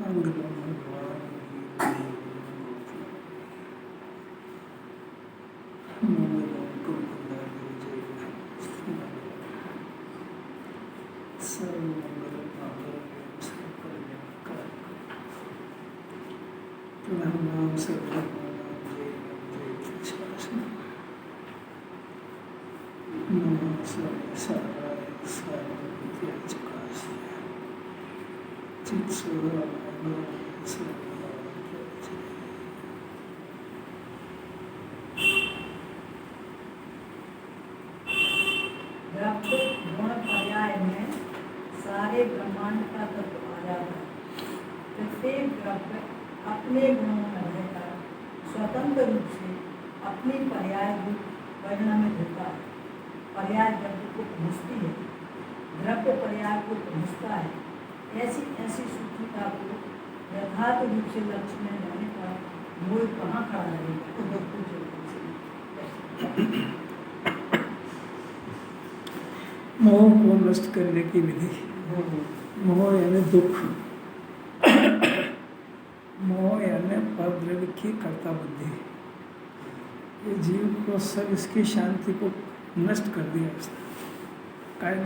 मंगलम भगवान मंगलम कुंकुंदारी जय सर्वमंगल मांगल्यं सर्वकल्याणकारकं नाम सर्वभूतानां जय शासन नमः साराय सारभूत्याय च काश्याय चित्स्वरूपाय सर्वभूताय च गुण पर्याय में सारे ब्रह्मांड का तत्व आ जाता है। प्रत्येक द्रव्य अपने गुणों में रहकर स्वतंत्र रूप से अपनी पर्याय रूप परिणाम में होता है। पर्याय द्रव्य को पहुँचती है, द्रव्य पर्याय को पहुँचता है। ऐसी ऐसी सूक्ष्मता को यथार्थ रूप से लक्ष्य में रहने पर मोह कहाँ खड़ा रहेगा। मोह को नष्ट करने की विधि। मोह यानी दुख, मोह यानी परद्रव्य की कर्ता बुद्धि। ये जीव को सब इसकी शांति को नष्ट कर दिया उसने। काहे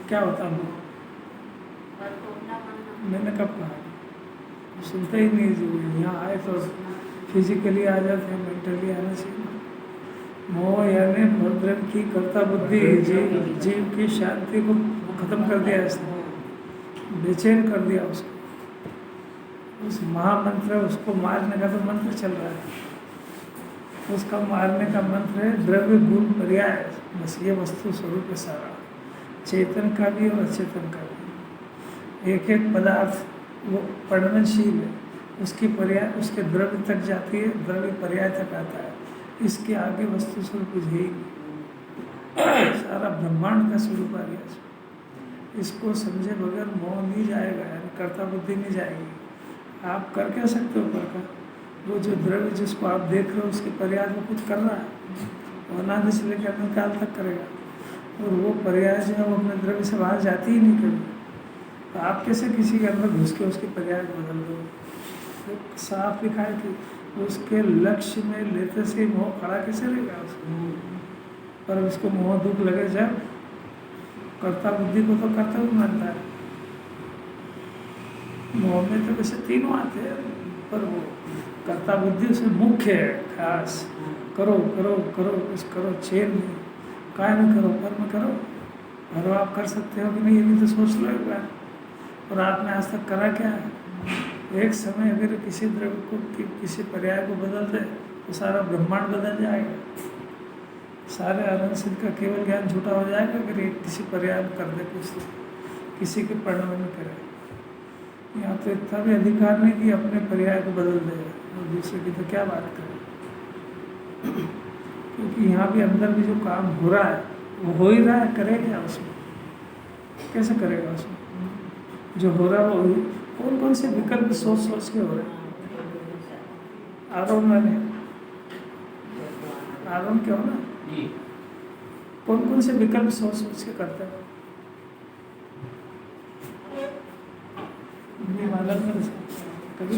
क्या होता मोह? मैंने कब कहा? सुनते ही नहीं। जो यहाँ आए तो फिजिकली आ जाते हैं, मेंटली आना चाहिए। मोह यानी परद्रव्य की कर्ता बुद्धि, जीव की शांति को खत्म कर दिया इसने, बेचैन कर दिया उसको। उस महामंत्र, उसको मारने का तो मंत्र चल रहा है, उसका मारने का मंत्र है द्रव्य गुण पर्याय। बस ये वस्तु स्वरूप है सारा, चेतन का भी और अचेतन का भी। एक एक पदार्थ वो परिणमशील है, उसकी पर्याय उसके द्रव्य तक जाती है, द्रव्य पर्याय तक आता है। इसके आगे वस्तु स्वरूप कुछ है ही नहीं। सारा ब्रह्मांड का स्वरूप आ गया। इसको समझे बगैर मोह नहीं जाएगा, यानी कर्ता बुद्धि नहीं जाएगी। आप कर क्या सकते हो ऊपर का? वो जो द्रव्य जिसको आप देख रहे हो उसके पर्याय में कुछ कर रहा है, अनादि से लेकर काल तक करेगा। और वो पर्याय जो है वो अपने द्रव्य से बाहर जाती ही नहीं कभी। तो आप कैसे किसी के अंदर घुस के उसके पर्याय बदल दो? साफ लिखा है कि उसके लक्ष्य में लेते से मोह खड़ा कैसे रहेगा उसको? पर उसको मोह दुख लगे जब कर्ता बुद्धि को तो कर्ता भी मानता है। मोह में तो वैसे तीनों आते हैं, पर वो कर्ता बुद्धि उसमें मुख्य है। खास करो करो करो, कुछ करो, चेन नहीं, काय में करो, कर्म करो। और आप कर सकते हो कि नहीं ये भी तो सोच लो एक बार। और आपने आज तक करा क्या है? एक समय अगर किसी द्रव्य को किसी पर्याय को बदल दे तो सारा ब्रह्मांड बदल जाएगा। सारे आनंद सिद्ध का केवल ज्ञान झूठा हो जाएगा अगर एक किसी पर्याय में कर दे, कुछ किसी के परिणाम में करे। यहाँ तो इतना भी अधिकार नहीं कि अपने पर्याय को बदल दे, और दूसरे की तो क्या बात करें। क्योंकि यहाँ भी अंदर भी जो काम हो रहा है वो हो ही रहा है, करेगा उसमें, कैसे करेगा उसमें? जो हो रहा है वो कौन कौन से विकल्प सोच सोच के हो रहे हैं? आरोप वाले आरोप क्या हो ना, कौन कौन से विकल्प सोच सोच के करते हैं? कभी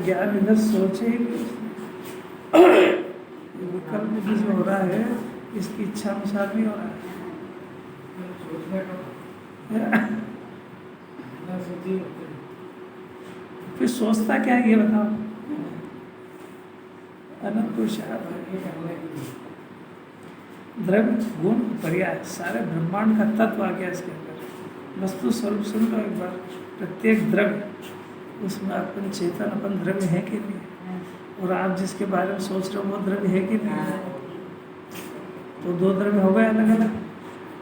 ज्ञान इधर सोचे ही नहीं। विकल्प भी जो हो रहा है इसकी इच्छा अनुसार नहीं हो रहा है। फिर सोचता क्या है ये बताओ? अनंत द्रव्य गुण पर्याय, सारे ब्रह्मांड का तत्व आ गया इसके अंदर। वस्तु स्वरूप सुन लो एक बार। प्रत्येक द्रव्य उसमें अपन चेतन, अपन द्रव्य है कि नहीं? और आप जिसके बारे में सोच रहे हो वो द्रव्य है कि नहीं? तो दो द्रव्य हो गए अलग अलग।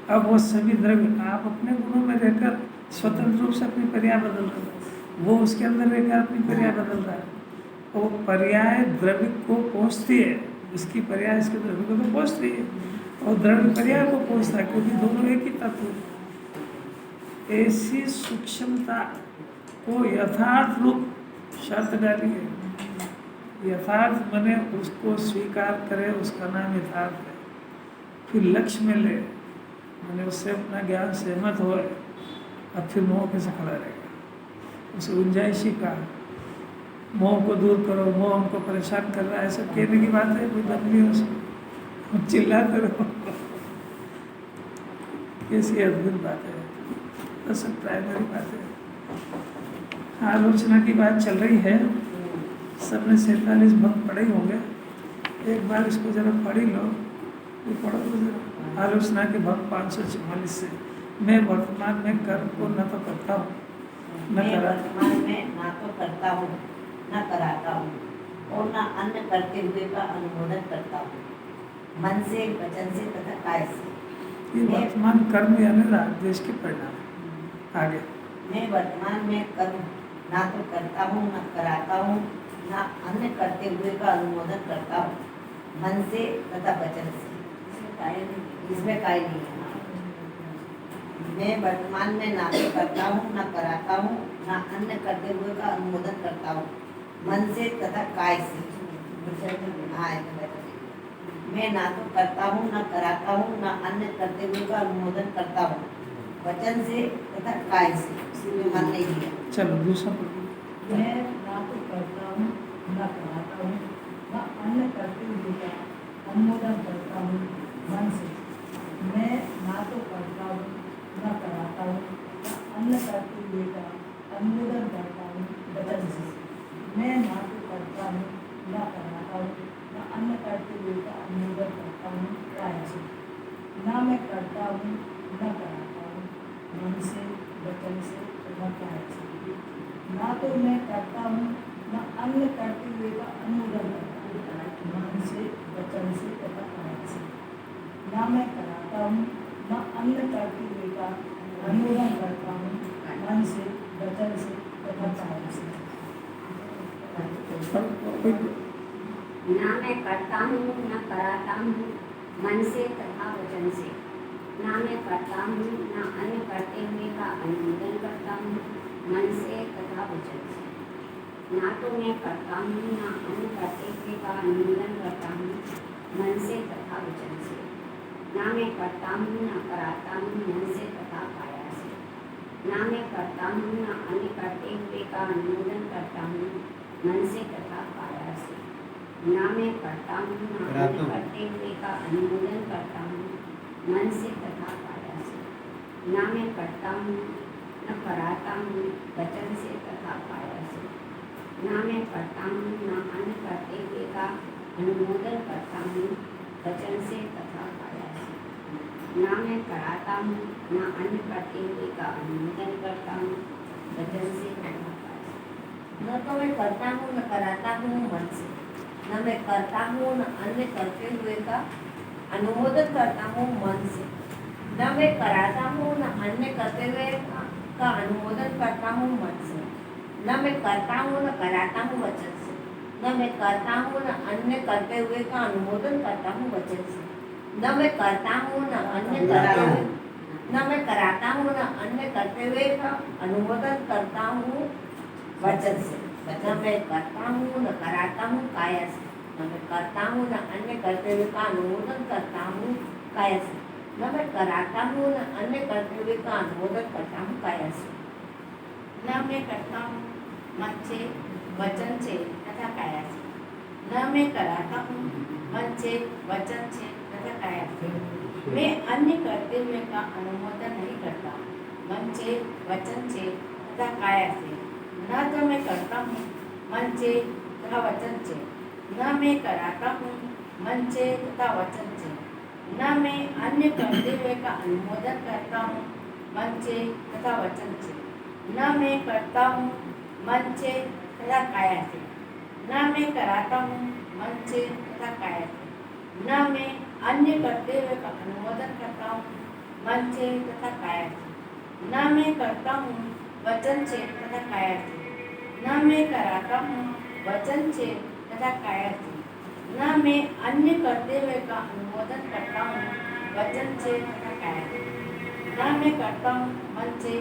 अब वो सभी द्रव्य आप अपने गुणों में रहकर स्वतंत्र रूप से अपनी पर्याय बदल रहे हो, वो उसके अंदर रहकर अपनी पर्याय बदल रहा है। वो पर्याय द्रव्य को पहुँचती है, इसकी पर्याय इसके द्रव्य को तो पहुँचती है, और द्रव्य पर्याय को पहुँचता है, क्योंकि दोनों एक ही तत्व। ऐसी सूक्ष्मता को यथार्थ रूप शर्त डाली है। यथार्थ बने उसको स्वीकार करे, उसका नाम यथार्थ है। फिर लक्ष्य में ले, मैंने उससे अपना ज्ञान सहमत हो, अब फिर मोह कैसे खड़ा रहेगा? उस गुंजाइशी का मोह को दूर करो, मोह हमको परेशान कर रहा है, सब कहने की बात है, कोई दम नहीं उसको, चिल्लाते रहो। कैसी अद्भुत बात है, तो सब प्राइमरी बात है। आलोचना की बात चल रही है, सबने 47 भक्त पढ़े ही होंगे, एक बार इसको जरा पढ़ ही लो, ये पढ़ो तो जरा। आलोचना के भक्त 544 से। मैं वर्तमान में कर्म को न तो करता हूँ न मैं करा, वर्तमान में ना तो करता हूँ न कराता हूँ और न अन्य करते हुए का अनुमोदन करता हूँ, मन से, वचन से तथा काय से। ये वर्तमान कर्म यानी राग देश के परिणाम। आगे मैं वर्तमान में कर्म ना तो करता हूँ न कराता हूँ न अन्य करते हुए का अनुमोदन करता हूँ, मन से तथा वचन से। इसमें काय नहीं है। मैं वर्तमान में ना तो करता हूँ न कराता हूँ न अन्य करते हुए का अनुमोदन करता हूँ, मन से तथा काय से। हाँ, मैं ना तो करता हूँ न कराता हूँ न अन्य करते हुए का अनुमोदन करता हूँ, वचन से तथा काय से। मन नहीं दिया। चलो दूसरा पढ़ो। मैं ना तो करता हूँ न कराता हूँ न अन्य करते हुए का अनुमोदन करता हूँ मन से। मैं ना तो करता हूँ न कराता हूँ न अन्य करते हुए का अनुमोदन करता हूँ वचन से। मैं ना तो करता हूँ न कराता हूँ न अन्य करते हुए का अनुमोदन करता हूँ काय से। ना मैं करता हूँ न कराता हूँ मन से, वचन से तथा काय से। ना तो मैं करता हूँ न अन्य करते हुए का अनुमोदन करता हूँ मन से, वचन से तथा काय से। ना मैं कराता हूँ न अन्य करते हुए का अनुमोदन करता हूँ मन से, वचन से तथा काय से। ना मैं करता हूँ न कराता हूँ मन से तथा वचन से। ना मैं करता हूँ न अन्य करते हुए का अनुमोदन करता हूँ मन से तथा वचन से। ना तो मैं करता हूँ न अन्य करते हुए का अनुमोदन करता हूँ मन से तथा वचन से। ना मैं करता हूँ न कराता हूँ मन से तथा काया से। ना मैं करता हूँ न अन्य करते हुए का अनुमोदन करता हूँ मन से तथा काया से। ना मैं करता हूँ न अन्य करते हुए का अनुमोदन करता हूँ मन से तथा काया से। ना मैं करता हूँ न कराता हूँ वचन से तथा काया से। ना मैं करता हूँ न अन्य करते हुए का अनुमोदन करता हूँ वचन से तथा काया से। ना मैं कराता हूँ न अन्य करते हुए का अनुमोदन करता हूँ वचन से तथा काया से। न तो मैं करता हूँ न कराता हूँ मन से, न मैं करता हूँ न अन्य करते हुए का अनुमोदन करता हूँ मन से। न मैं कराता हूँ न अन्य करते हुए का अनुमोदन करता हूँ मन से। न मैं करता हूँ न कराता हूँ वचन से। न मैं करता हूँ न अन्य करते हुए का अनुमोदन करता हूँ वचन से। न मैं करता हूँ न अन्य करते हुए न मैं कराता हूँ न अन्य करते हुए का अनुमोदन करता हूँ वचन से। न मैं करता हूँ न कराता हूँ काया से। न मैं करता हूँ न अन्य करते हुए का अनुमोदन करता हूँ काया से। न मैं कराता हूँ न अन्य करते हुए का अनुमोदन करता हूँ काया से। न मैं करता हूँ मन से, वचन से तथा काया से। न मैं कराता हूँ मन से, वचन से तथा काया से। मैं अन्य करते हुए का अनुमोदन नहीं करता मन से, वचन से तथा काया से। न तो मैं करता हूँ मन से तथा वचन से, न मैं कराता हूँ मन से तथा वचन से। न मैं अन्य करते हुए का अनुमोदन करता हूँ मन से तथा वचन से। न मैं करता हूँ मन से तथा काया से। न मैं कराता हूँ मन से तथा काया से। न मैं अन्य करते हुए का अनुमोदन करता हूँ मन से तथा काया से। न मैं करता हूँ वचन से तथा काया से। न मैं कराता हूँ वचन से तथा काया से। न मैं अन्य करते हुए का अनुमोदन करता हूँ वचन से तथा काया से। न मैं करता हूँ मन से,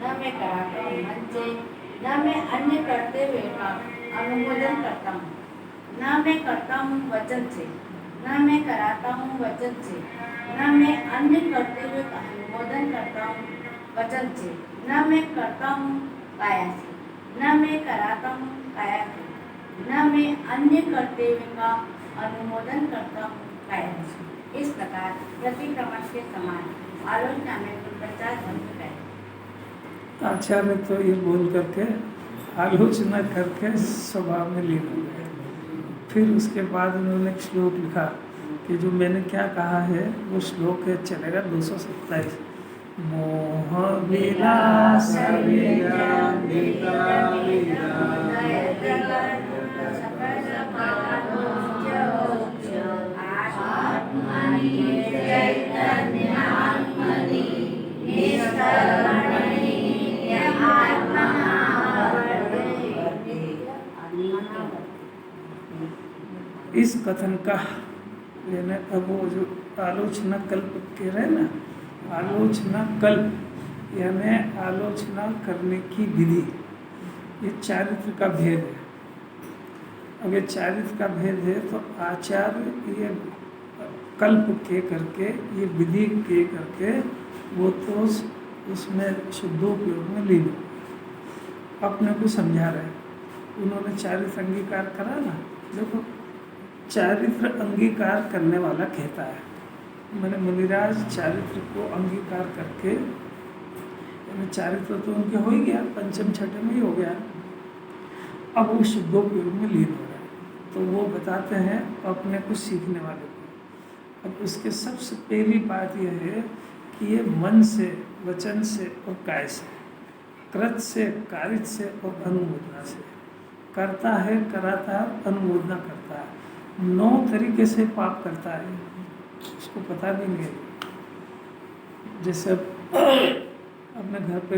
न मैं कराता हूँ मन से। न मैं अन्य करते हुए का अनुमोदन करता हूँ। न मैं करता हूँ वचन से, न मैं कराता हूँ वचन से। न मैं अन्य करते हुए का अनुमोदन करता हूँ वचन से। न मैं करता हूँ काया से। न मैं कराता हूँ काया से, न मैं अन्य कर्तव्य का अनुमोदन करता हूँ काया से। इस प्रकार प्रतिक्रमण के समान आलोचना में कुल 50 अंक है। आचार्य तो ये बोल करके आलोचना करके स्वभाव में लीन हो गए। फिर उसके बाद उन्होंने एक श्लोक लिखा कि जो मैंने क्या कहा है वो श्लोक है, चलेगा 227। मोह विलास इस कथन का लेने अब वो जो आलोचना कल्प कह रहे हैं ना, आलोचना कल्प यानी आलोचना करने की विधि, ये चारित्र का भेद है। अब ये चारित्र का भेद है तो आचार्य ये कल्प के करके, ये विधि के करके वो तो उसमें शुद्धोपयोग में लीन हो अपने को समझा रहे हैं। उन्होंने चारित्र अंगीकार करा ना, देखो चारित्र अंगीकार करने वाला कहता है, मैंने मुनिराज चारित्र को अंगीकार करके, यानी चारित्र तो उनके हो ही गया, पंचम छठे में ही हो गया, अब वो शुद्धोपयोग में लीन हो रहा है। तो वो बताते हैं अपने को सीखने वाले को। अब उसके सबसे पहली बात यह है कि ये मन से, वचन से और काय से, कृत से, कारित से और अनुमोदना से करता है, कराता है, अनुमोदना करता है। 9 तरीके से पाप करता है, उसको पता भी नहीं है। जैसे अपने घर पे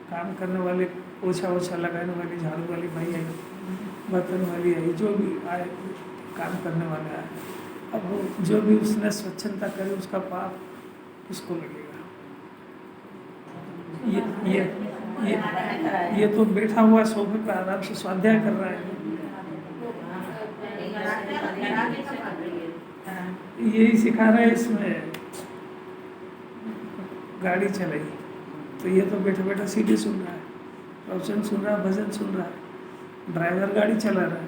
काम करने वाले, पोछा वोछा लगाने वाली, झाड़ू वाली भाई आई, बर्तन वाली आई, जो भी आए काम करने वाले आए, अब वो जो भी उसने स्वच्छता करी उसका पाप किसको लगेगा? ये तो बैठा हुआ सोफे पे आराम से स्वाध्याय कर रहा है, यही सिखा रहे हैं। इसमें गाड़ी चलाई तो ये तो बैठे बैठे सीडी सुन रहा है, प्रवचन सुन रहा है, भजन सुन रहा है, ड्राइवर गाड़ी चला रहा है।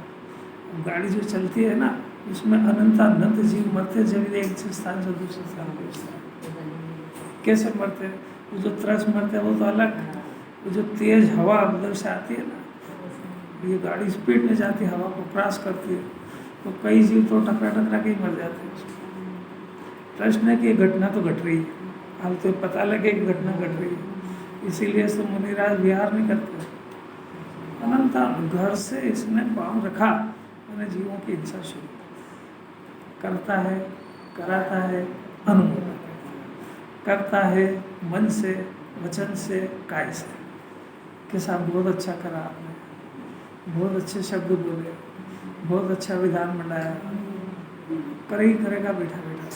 अब गाड़ी जो चलती है ना, उसमें अनंत जीव मरते जब एक स्थान से दूसरे स्थान पहुँचता है। कैसे मरते हैं? वो जो त्रस मरते हैं वो तो अलग, वो जो तेज हवा अंदर से आती है ना, ये गाड़ी स्पीड में जाती है, हवा को क्रॉस करती है, तो कई जीव तो टकरा टकरा के ही मर जाते हैं। प्रश्न है कि ये घटना तो घट रही है, हाल तो पता लगे कि घटना घट रही है, इसीलिए तो मुनिराज विहार नहीं करते। अनंत घर से इसने पाँव रखा, मैंने जीवों की हिंसा शुरू करता है, कराता है, अनुमोदन करता है, मन से, वचन से, काय से। के साथ बहुत अच्छा करा आपने, बहुत अच्छे शब्द बोले, बहुत अच्छा विधान बनाया, करे ही करेगा बैठा बैठा।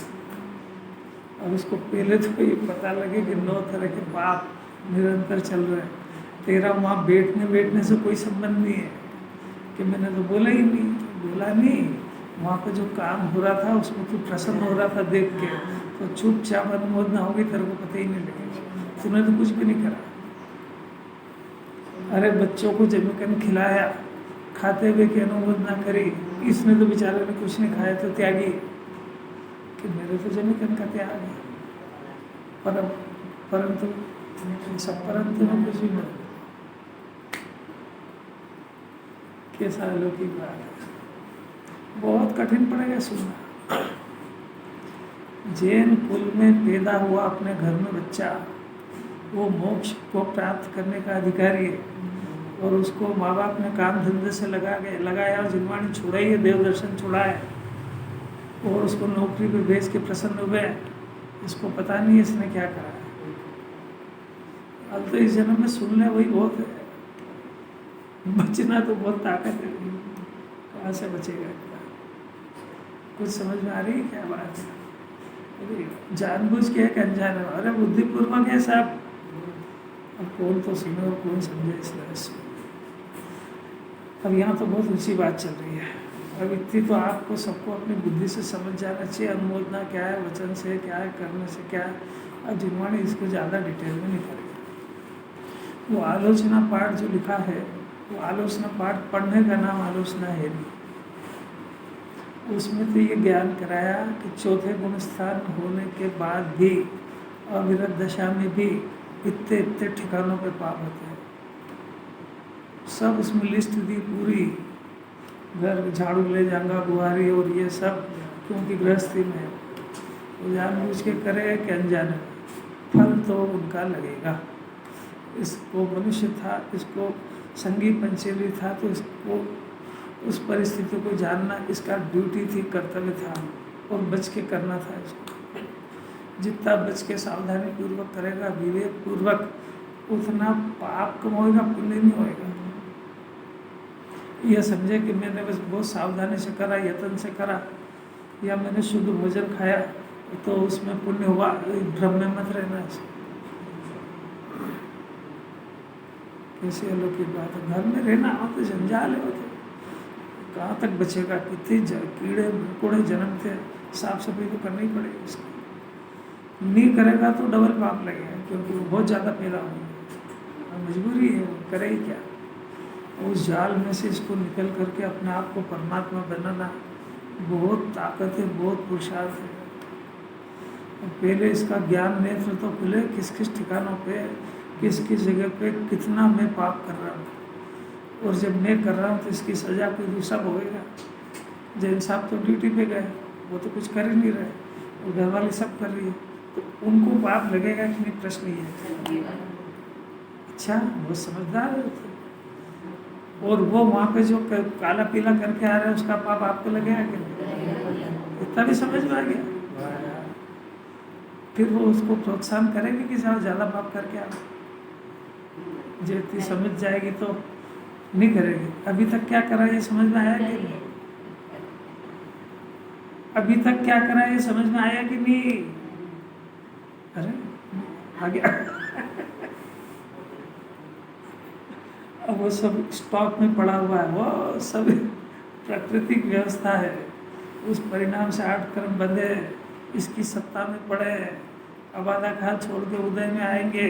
अब इसको पहले तो ये पता लगे कि 9 तरह के पाप निरंतर चल रहे हैं। तेरा वहाँ बैठने से कोई संबंध नहीं है कि मैंने तो बोला ही नहीं, बोला नहीं। वहाँ पर जो काम हो रहा था उसमें तू प्रसन्न हो रहा था देख के, तो चुपचाप अनुमोदना होगी, तेरे को पता ही नहीं लगेगा, तूने तो कुछ भी नहीं करा। अरे बच्चों को जमीकन खिलाया, खाते हुए की अनुमोदना करी, इसने तो बेचारे ने कुछ नहीं खाया तो त्यागी कि मेरे तो जमीकन का त्याग है, परंतु परंतु में कुछ भी नहीं। कैसा अलौकिक बात है, बहुत कठिन पड़ेगा सुनना। जैन कुल में पैदा हुआ अपने घर में बच्चा, वो मोक्ष को प्राप्त करने का अधिकारी है, और उसको माँ बाप ने काम धंधे से लगाया और जिनवाणी छुड़ाई है, देव दर्शन छुड़ाए, और उसको नौकरी पे भेज के प्रसन्न हुए। इसको पता नहीं है इसने क्या करा है। अब तो इस जन्म में सुन ले वही बहुत है, बचना तो बहुत ताकत है, कहाँ से बचेगा? कुछ समझ में आ रही है क्या बात है? अरे जानबूझ के एक अनजान है, अरे बुद्धिपूर्वक है साहब। अब कौन तो सुने और कौन समझे इस रहस्य। अब यहाँ तो बहुत ऊंची बात चल रही है। अब इतनी तो आपको सबको अपनी बुद्धि से समझ जाना चाहिए, अनुमोदना क्या है, वचन से क्या है, करने से क्या है। अब जिनवाणी इसको ज़्यादा डिटेल में नहीं करेगा। वो आलोचना पाठ जो लिखा है वो आलोचना पाठ पढ़ने का नाम आलोचना है नहीं। उसमें तो ये ज्ञान कराया कि चौथे गुण स्थान होने के बाद भी अविरत दशा में भी इतने इतने ठिकानों पे पाप होते हैं। सब उसमें लिस्ट दी पूरी, घर झाड़ू ले जाऊंगा, बुहारी और ये सब, क्योंकि गृहस्थी में है। वो जानबूझ के करे कि अनजाने में, फल तो उनका लगेगा। इसको मनुष्य था, इसको संगी पंचेली था, तो इसको उस परिस्थिति को जानना इसका ड्यूटी थी, कर्तव्य था, और बच के करना था इसको। जितना बच के सावधानी पूर्वक करेगा, विवेक पूर्वक, उतना पाप कम होएगा, पुण्य नहीं होएगा। यह समझे कि मैंने बस बहुत सावधानी से करा, यत्न से करा, या मैंने शुद्ध भोजन खाया तो उसमें पुण्य हुआ, भ्रम में मत रहना। कैसे अलौकिक बात है। घर में रहना हो तो जंजाल है, तो कहाँ तक बचेगा, कितने कीड़े मकोड़े जन्मते, साफ सफाई तो करनी ही पड़ेगी उसकी। नहीं करेगा तो डबल पाप लगेगा, क्योंकि वो बहुत ज़्यादा पैदा होंगे, मजबूरी है, वो करे ही क्या। उस जाल में से इसको निकल करके अपने आप को परमात्मा बनाना बहुत ताकत है, बहुत पुरुषार्थ है। पहले इसका ज्ञान नेत्र तो खुले, किस किस ठिकानों पे, किस किस जगह पे कितना मैं पाप कर रहा हूँ, और जब मैं कर रहा हूँ तो इसकी सज़ा कोई दूसरा भोगेगा। जैन साहब तो ड्यूटी पे गए, वो तो कुछ कर ही नहीं रहे, और घर वाली सब कर रही है, तो उनको पाप लगेगा कि नहीं, प्रश्न ये है। अच्छा, वो समझदार है, और वो वहाँ पे जो काला पीला करके आ रहा है उसका पाप आपको लगेगा कि नहीं? इतना भी समझ में आ गया। फिर वो उसको प्रोत्साहन करेंगे कि ज़्यादा पाप करके आओ। जितनी समझ जाएगी तो नहीं करेगी। अभी तक क्या करा ये समझ में आया कि नहीं? अभी तक क्या करा ये समझ में आया कि नहीं? अरे आ गया। अब वो सब स्टॉक में पड़ा हुआ है, वो सब प्राकृतिक व्यवस्था है। उस परिणाम से 8 कर्म बंधे, इसकी सत्ता में पड़े, अब आधा खा छोड़ के उदय में आएंगे।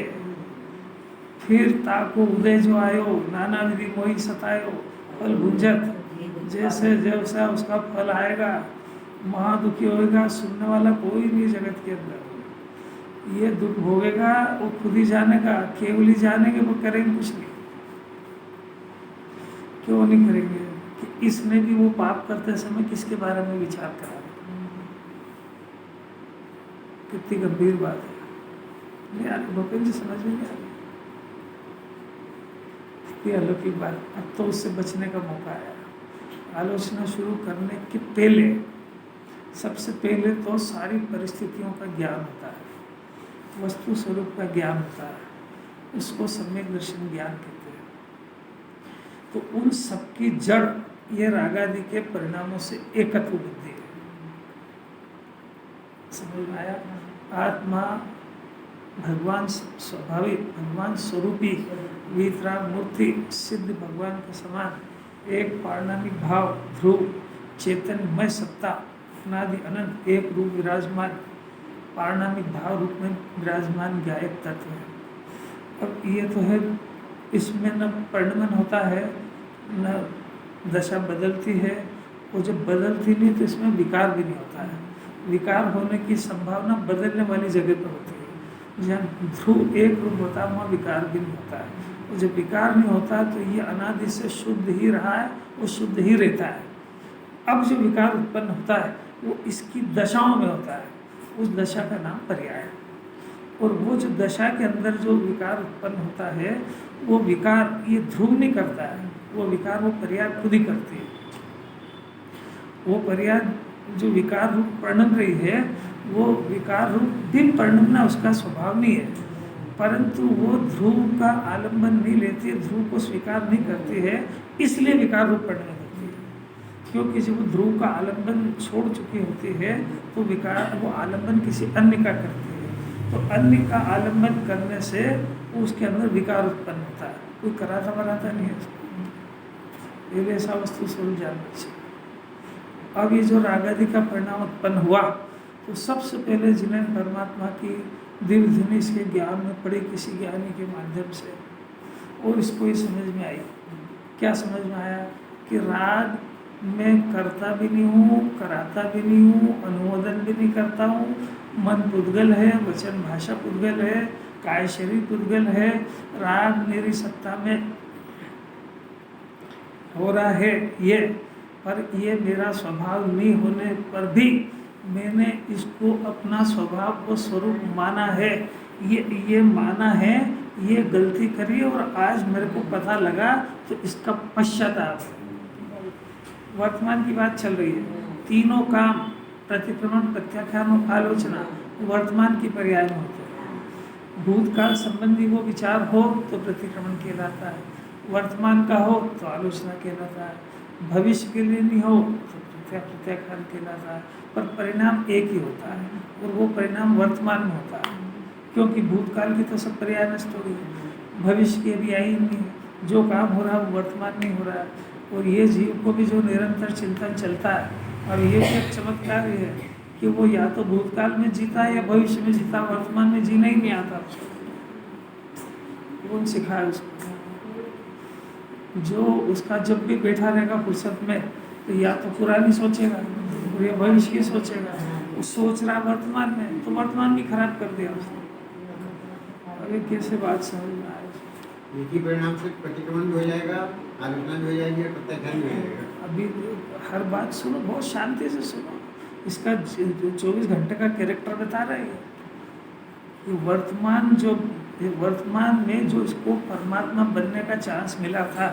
फिर ताको उदय जो आयो, नाना विधि मोहि सतायो, फल भुंजत, जैसे जैसा उसका फल आएगा, महादुखी होएगा, सुनने वाला कोई नहीं जगत के अंदर। ये दुख भोगेगा, वो खुद ही जानेगा, केवल ही जानेंगे, वो करेंगे कुछ नहीं। क्यों नहीं करेंगे? कि इसने भी वो पाप करते समय किसके बारे में विचार करा। कितनी गंभीर बात है। नहीं आ रही भूपेंद्र जी, समझ में नहीं आ रही। कितनी अलौकिक बात। अब तो उससे बचने का मौका आया। आलोचना शुरू करने के पहले, सबसे पहले तो सारी परिस्थितियों का ज्ञान होता है, वस्तु स्वरूप का ज्ञान होता है, उसको सम्यक दर्शन ज्ञान कहते हैं। तो उन सबकी जड़ ये रागादि के परिणामों से एकत्व बुद्धि है। समझ में आया? आत्मा भगवान स्वाभाविक, भगवान स्वरूपी, वीतराग मूर्ति, सिद्ध भगवान के समान एक पारणामिक भाव, ध्रुव, चैतन्यमय सत्ता, अनादि अनंत एक रूप विराजमान, पारणामिक भाव रूप में विराजमान गायक तत्व है। अब ये तो है, इसमें न परिणमन होता है, न दशा बदलती है, और जब बदलती नहीं तो इसमें विकार भी नहीं होता है। विकार होने की संभावना बदलने वाली जगह पर होती है। जहाँ ध्रुव एक रूप होता है, वहाँ विकार भी नहीं होता है। और जब विकार नहीं होता तो ये अनादि से शुद्ध ही रहा है, वो शुद्ध ही रहता है। अब जो विकार उत्पन्न होता है वो इसकी दशाओं में होता है, उस दशा का नाम पर्याय है। और वो जो दशा के अंदर जो विकार उत्पन्न होता है, वो विकार ये ध्रुव नहीं करता है, वो विकार वो पर्याय खुद ही करती है। वो पर्याय जो विकार रूप परिणम रही है, वो विकार रूप भी परिणमना उसका स्वभाव नहीं है, परंतु वो ध्रुव का आलम्बन नहीं लेती है, ध्रुव को स्वीकार नहीं करती है, इसलिए विकार रूप परिणम करती है। क्योंकि जब वो ध्रुव का आलम्बन छोड़ चुकी होती है तो विकार वो आलम्बन किसी अन्य का करती है, तो अन्य का आलम्बन करने से उसके अंदर विकार उत्पन्न होता है। कोई कराता बनाता नहीं है उसको, पहले ऐसा वस्तु स्वरूप जानना चाहिए। अब ये जो रागादि का परिणाम उत्पन्न हुआ, तो सबसे पहले जिन्हें परमात्मा की दिव्य धुनी इसके ज्ञान में पड़ी किसी ज्ञानी के माध्यम से, और इसको ये समझ में आई क्या समझ में आया कि राग मैं करता भी नहीं हूँ, कराता भी नहीं हूँ, अनुमोदन भी नहीं करता हूँ। मन पुद्गल है, वचन भाषा पुद्गल है, काय शरीर पुद्गल है। राग मेरी सत्ता में हो रहा है ये, पर ये मेरा स्वभाव नहीं होने पर भी मैंने इसको अपना स्वभाव व स्वरूप माना है। ये माना है, ये गलती करी और आज मेरे को पता लगा, तो इसका पश्चाताप है। वर्तमान की बात चल रही है। तीनों काम प्रतिक्रमण, प्रत्याख्यान और आलोचना वर्तमान की पर्याय में होते हैं। भूतकाल संबंधी वो विचार हो तो प्रतिक्रमण कहलाता है, वर्तमान का हो तो आलोचना कहलाता है, भविष्य के लिए नहीं हो तो प्रत्याख्यान कहलाता है। पर परिणाम एक ही होता है और वो परिणाम वर्तमान में होता है, क्योंकि भूतकाल की तो सब पर्याय नष्ट हो गई, भविष्य की अभी आई नहीं है। जो काम हो रहा है वो वर्तमान नहीं हो रहा है। और ये जीव को भी जो निरंतर चिंतन चलता है, और ये भी एक चमत्कार है कि वो या तो भूतकाल में जीता है या भविष्य में जीता, वर्तमान में जीना ही नहीं आता उसको। कौन सिखाए उसको? जो उसका जब भी बैठा रहेगा फुर्सत में, तो या तो पुरानी सोचेगा और या भविष्य की सोचेगा। वो सोच रहा वर्तमान में, तो वर्तमान भी खराब कर दिया उसने। अरे कैसे बात समझ में आए? एक ही परिणाम से प्रतिक्रमण भी हो जाएगा, आलोचना भी हो जाएगी और प्रत्याख्यान भी हो जाएगा। अभी हर बात सुनो, बहुत शांति से सुनो। इसका 24 घंटे का कैरेक्टर बता रहे हैं। ये वर्तमान में जो इसको परमात्मा बनने का चांस मिला था,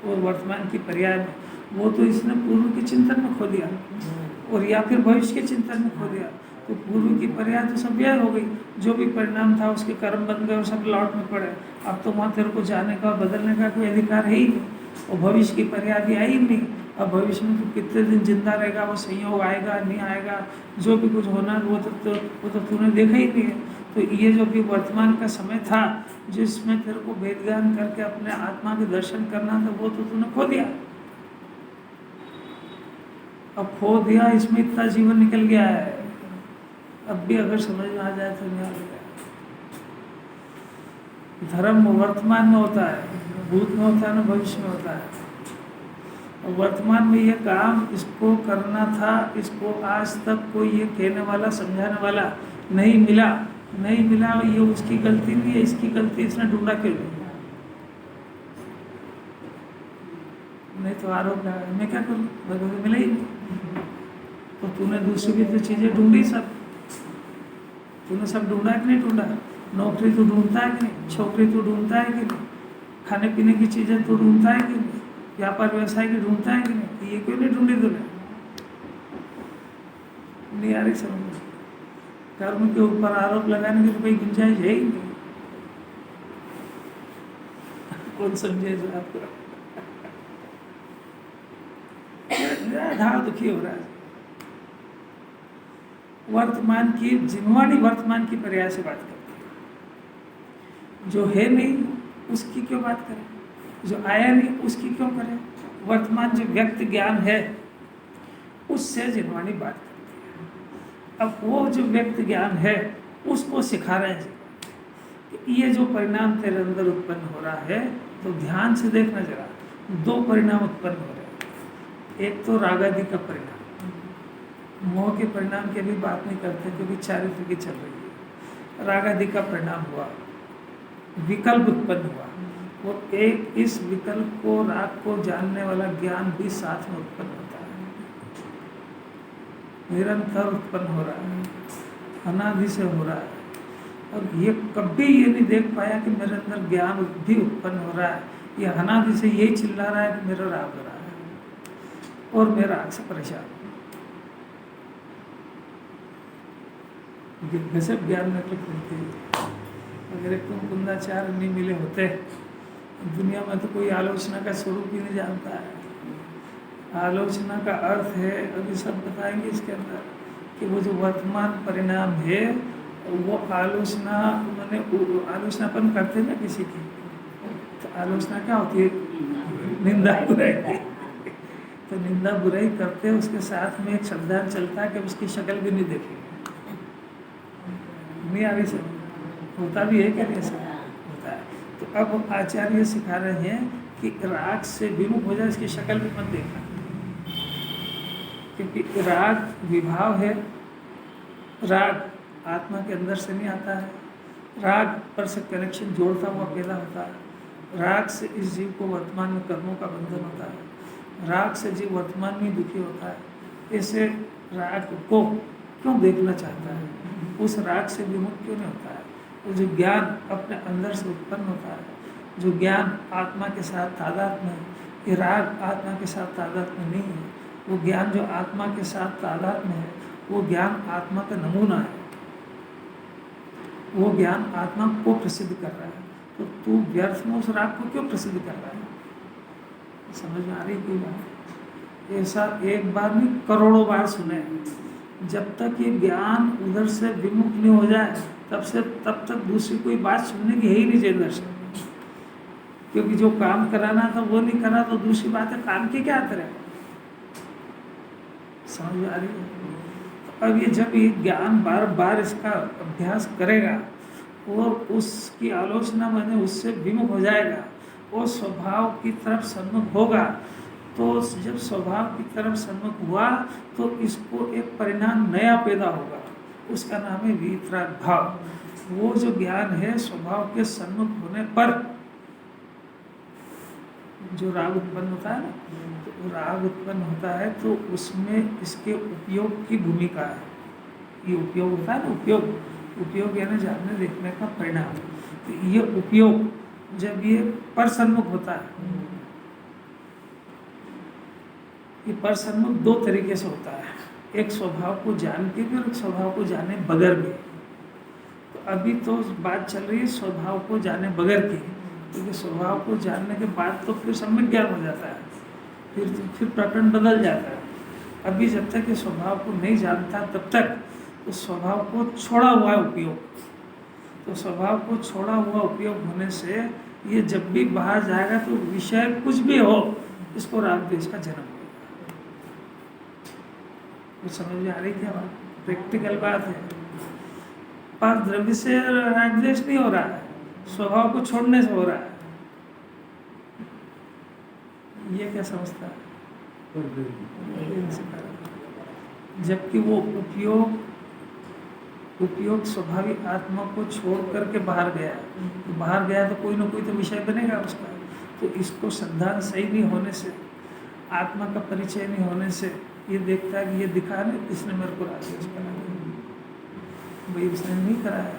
और वर्तमान की पर्याय में, वो तो इसने पूर्व के चिंतन में खो दिया, और या फिर भविष्य के चिंतन में खो दिया। तो पूर्व की पर्याय तो सब व्यय हो गई, जो भी परिणाम था उसके कर्म बन गए और सब लौट में पड़े। अब तो वहाँ तेरे को जाने का और बदलने का कोई अधिकार है ही नहीं, और भविष्य की पर्याय भी आई ही नहीं। अब भविष्य में तो कितने दिन जिंदा रहेगा, वो संयोग आएगा नहीं आएगा, जो भी कुछ होना वो तो तूने देखा ही नहीं है। तो ये जो भी वर्तमान का समय था, जिसमें तेरे को वेद ज्ञान करके अपने आत्मा के दर्शन करना था, वो तो तूने खो दिया। अब खो दिया, इसमें इतना जीवन निकल गया है। अब भी अगर समझ में आ जाए तो नहीं आ गया। धर्म वर्तमान में होता है, भूत में होता है ना भविष्य में होता है। और वर्तमान में ये काम इसको करना था, इसको आज तक कोई ये कहने वाला समझाने वाला नहीं मिला। ये उसकी गलती नहीं है, इसकी गलती, इसने ढूंढा क्यों नहीं? तो आरोप लगा, मैं क्या करूँ, भगवान मिला ही नहीं। तो तूने दूसरी भी तो चीज़ें ढूंढी, सब तूने सब ढूंढा कि नहीं ढूंढा? नौकरी तो ढूंढता है कि नहीं? छोकरी तो ढूंढता है कि नहीं? खाने पीने की चीज़ें तो ढूंढता है कि नहीं? व्यापार व्यवसाय की ढूंढता है कि नहीं? ये क्यों नहीं ढूंढी तूने? नहीं आ रही समझ। कर्म के ऊपर आरोप लगाने की तो कोई गुंजाइश है ही नहीं। कौन समझे जो आपको? दुखी हो रहा है। वर्तमान की जिनवाणी वर्तमान की पर्याय से बात करती है। जो है नहीं उसकी क्यों बात करें, जो आया नहीं उसकी क्यों करें? वर्तमान जो व्यक्त ज्ञान है उससे जिनवाणी बात करती है। अब वो जो व्यक्त ज्ञान है उसको सिखा रहे हैं कि ये जो परिणाम तेरे अंदर उत्पन्न हो रहा है, तो ध्यान से देखना जरा। दो परिणाम उत्पन्न हो रहे हैं। एक तो रागादि का परिणाम, मोह के परिणाम की अभी बात नहीं करते क्योंकि चारित्र की चल रही है। रागादि का परिणाम हुआ, विकल्प उत्पन्न हुआ, और एक इस विकल्प को, राग को जानने वाला ज्ञान भी साथ में उत्पन्न होता है, निरंतर उत्पन्न हो रहा है, अनादि से हो रहा है। और ये कभी ये नहीं देख पाया कि मेरे अंदर ज्ञान भी उत्पन्न हो रहा है। ये अनादि से यही चिल्ला रहा है कि मेरा राग हो रहा है और मैं राग से परेशान। गजब ज्ञान में प्रकृति है। अगर एक तुम कुंदाचार्य नहीं मिले होते, दुनिया में तो कोई आलोचना का स्वरूप ही नहीं जानता है। आलोचना का अर्थ है, अभी सब बताएंगे इसके अंदर, कि वो जो वर्तमान परिणाम है वो आलोचना, मैंने आलोचनापन करते ना किसी की, तो आलोचना क्या होती है? निंदा बुराई। तो निंदा बुराई करते उसके साथ में एक शब्दांत चलता है कि उसकी शक्ल भी नहीं देखेंगे। नहीं आ रही सब होता भी है क्या? नहीं सब होता है। तो अब आचार्य सिखा रहे हैं कि राग से विमुख हो जाए, इसकी शक्ल भी मत देखना, क्योंकि राग विभाव है। राग आत्मा के अंदर से नहीं आता है, राग पर से कनेक्शन जोड़ता हुआ पैदा होता है। राग से इस जीव को वर्तमान में कर्मों का बंधन होता है, राग से जीव वर्तमान में दुखी होता है। ऐसे राग को क्यों देखना चाहता है, उस राग से विमुख क्यों नहीं होता है? वो जो ज्ञान अपने अंदर से उत्पन्न होता है, जो ज्ञान आत्मा के साथ तादात्म्य है, ये राग आत्मा के साथ तादात्म्य नहीं है। वो ज्ञान जो आत्मा के साथ तादात्म्य है, वो ज्ञान आत्मा का नमूना है, वो ज्ञान आत्मा को प्रसिद्ध कर रहा है। तो तू व्यर्थ में उस राग को क्यों प्रसिद्ध कर रहा है? समझ में आ रही कोई बात? ऐसा एक बार नहीं, करोड़ों बार सुने। जब तक ये ज्ञान उधर से विमुख नहीं हो जाए, तब तक दूसरी कोई बात सुनने की है ही नहीं चाहिए इधर से। क्योंकि जो काम कराना था वो नहीं करा, तो दूसरी बातें काम की क्या तरह? समझ में आ रही है? तो अब ये जब ये ज्ञान बार बार इसका अभ्यास करेगा और उसकी आलोचना माने उससे विमुख हो जाएगा और स्वभाव की तरफ सन्मुख होगा, तो जब स्वभाव की तरफ सन्मुख हुआ तो इसको एक परिणाम नया पैदा होगा, उसका नाम है वीतराग भाव। वो जो ज्ञान है स्वभाव के सन्मुख होने पर जो राग उत्पन्न होता है ना, तो राग उत्पन्न होता है तो उसमें इसके उपयोग की भूमिका है। ये उपयोग होता है ना, उपयोग यानी जानने देखने का परिणाम। तो ये उपयोग जब ये पर सन्मुख होता है, ये पर सन्मुख दो तरीके से होता है, एक स्वभाव को जान के भी और एक स्वभाव को जाने बगैर भी। तो अभी तो बात चल रही है स्वभाव को जाने बगैर की, क्योंकि स्वभाव को जानने के बाद तो फिर सम्यक ज्ञान हो जाता है, फिर प्रकरण बदल जाता है। अभी जब तक ये स्वभाव को नहीं जानता तब तक उस स्वभाव को छोड़ा हुआ है उपयोग। तो स्वभाव को छोड़ा हुआ उपयोग होने से ये जब भी बाहर जाएगा तो विषय कुछ भी हो, इसको राग द्वेष का जन्म होगा। तो समझ में आ रही क्या बात? प्रैक्टिकल बात है। पर द्रव्य से राग द्वेष नहीं हो रहा है, स्वभाव को छोड़ने से हो रहा है। ये क्या समझता है? जबकि वो उपयोग स्वाभाविक आत्मा को छोड़ करके बाहर गया, तो बाहर गया तो कोई ना कोई तो विषय बनेगा उसका। तो इसको संधान सही नहीं होने से, आत्मा का परिचय नहीं होने से ये देखता है कि ये दिखा नहीं, इसने मेरे को राग द्वेष करा दिया। भाई उसने नहीं कराया,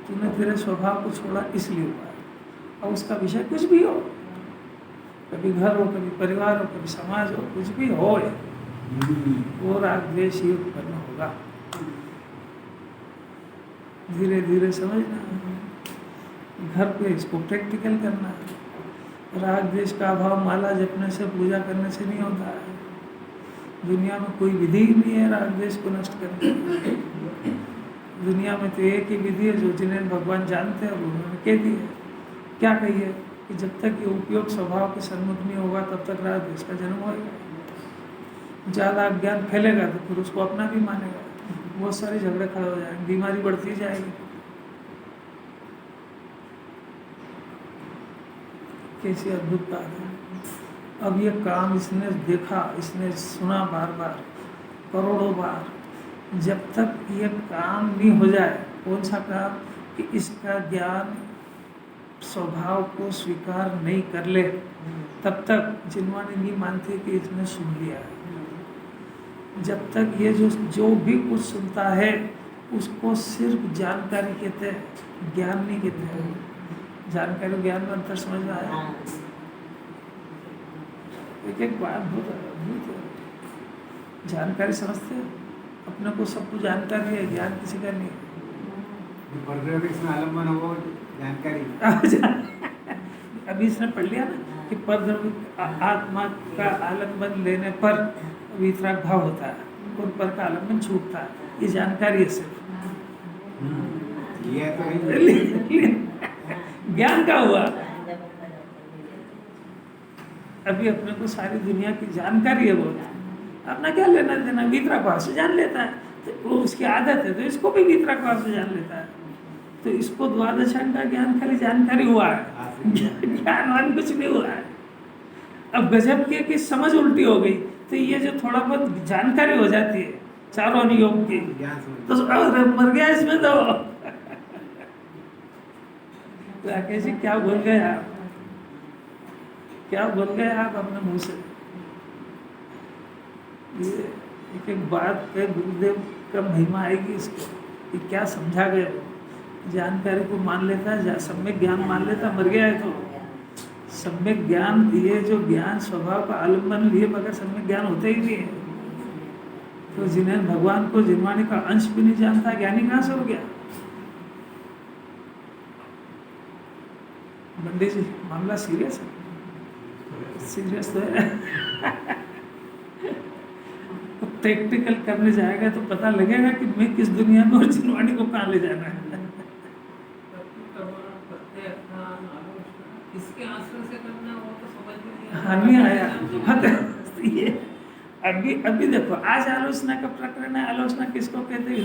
तूने तेरे स्वभाव को छोड़ा इसलिए हुआ है। और उसका विषय कुछ भी हो, कभी घर हो, कभी परिवार हो, कभी समाज हो, कुछ भी हो, वो राग द्वेष ही उत्पन्न होगा। धीरे धीरे समझना, घर पे इसको प्रैक्टिकल करना। राग द्वेष का अभाव माला जपने से, पूजा करने से नहीं होता है। दुनिया में कोई विधि ही नहीं है राग द्वेष को नष्ट करने की। दुनिया में तो एक ही विधि है जो जिन्हें भगवान जानते हैं, उन्होंने कह दी है। क्या कहिए कि जब तक ये उपयोग स्वभाव के सन्मुख नहीं होगा तब तक राग द्वेष का जन्म होगा। ज़्यादा ज्ञान फैलेगा तो फिर उसको अपना भी मानेगा, बहुत सारे झगड़े खड़े हो जाएंगे, बीमारी बढ़ती जाएगी। कैसी अद्भुत बात है। अब ये काम इसने देखा, इसने सुना बार बार, करोड़ों बार। जब तक ये काम नहीं हो जाए, कौन सा काम? कि इसका ज्ञान स्वभाव को स्वीकार नहीं कर ले, तब तक जिनवानी नहीं मानते कि इसने सुन लिया है। जब तक ये जो भी कुछ सुनता है उसको सिर्फ जानकारी कहते हैं, ज्ञान नहीं कहते हैं। जानकारी ज्ञान में अंतर समझ में आया? एक बात बहुत अद्भुत है। जानकारी समझते हैं, अपने को सब कुछ जानकारी है, ज्ञान किसी का नहीं है। आलम्बन होगा जानकारी। अभी इसने पढ़ लिया ना कि परद्रव्य आत्मा का आलम्बन लेने पर वीतराग भाव होता है और पर का आलम्बन छूटता है। ये जानकारी है सिर्फ, ज्ञान का हुआ। अभी अपने को सारी दुनिया की जानकारी है बहुत, अपना क्या लेना देना, वीतराग भाव से जान लेता है। तो वो उसकी आदत है, तो इसको भी वीतराग भाव से जान लेता है। तो इसको द्वादशांग का ज्ञान खाली जानकारी हुआ है, ज्ञानवान कुछ नहीं हुआ है। अब गजब की कि समझ उल्टी हो गई, तो ये जो थोड़ा बहुत जानकारी हो जाती है चारों अनुयोग की, ज्ञान समझ तो अरे मर गया इसमें तो। राकेश जी क्या बोल गए आप, क्या बोल गए आप अपने मुंह से। ये एक एक बात पे गुरुदेव का महिमा आएगी इसको कि क्या समझा गए। जानकारी को मान लेता है, सम्यक ज्ञान मान लेता, मर गया है तो सम्यक ज्ञान, ये जो ज्ञान स्वभाव का आलम्बन लिए मगर सम्यक ज्ञान होता ही नहीं है। तो जिन्हें भगवान को जिनवाणी का अंश भी नहीं जानता, ज्ञानी कहाँ से हो गया। बंडी जी मामला सीरियस है, सीरियस तो है। प्रैक्टिकल करने जाएगा तो पता लगेगा कि मैं किस दुनिया में और जिनवाणी को कहाँ ले जाना है। किसके आश्रय से करना वो तो समझ में नहीं हाँ नहीं आया। हाँ तो ये अभी देखो, आज आलोचना का प्रकरण है, आलोचना किसको कहते हैं,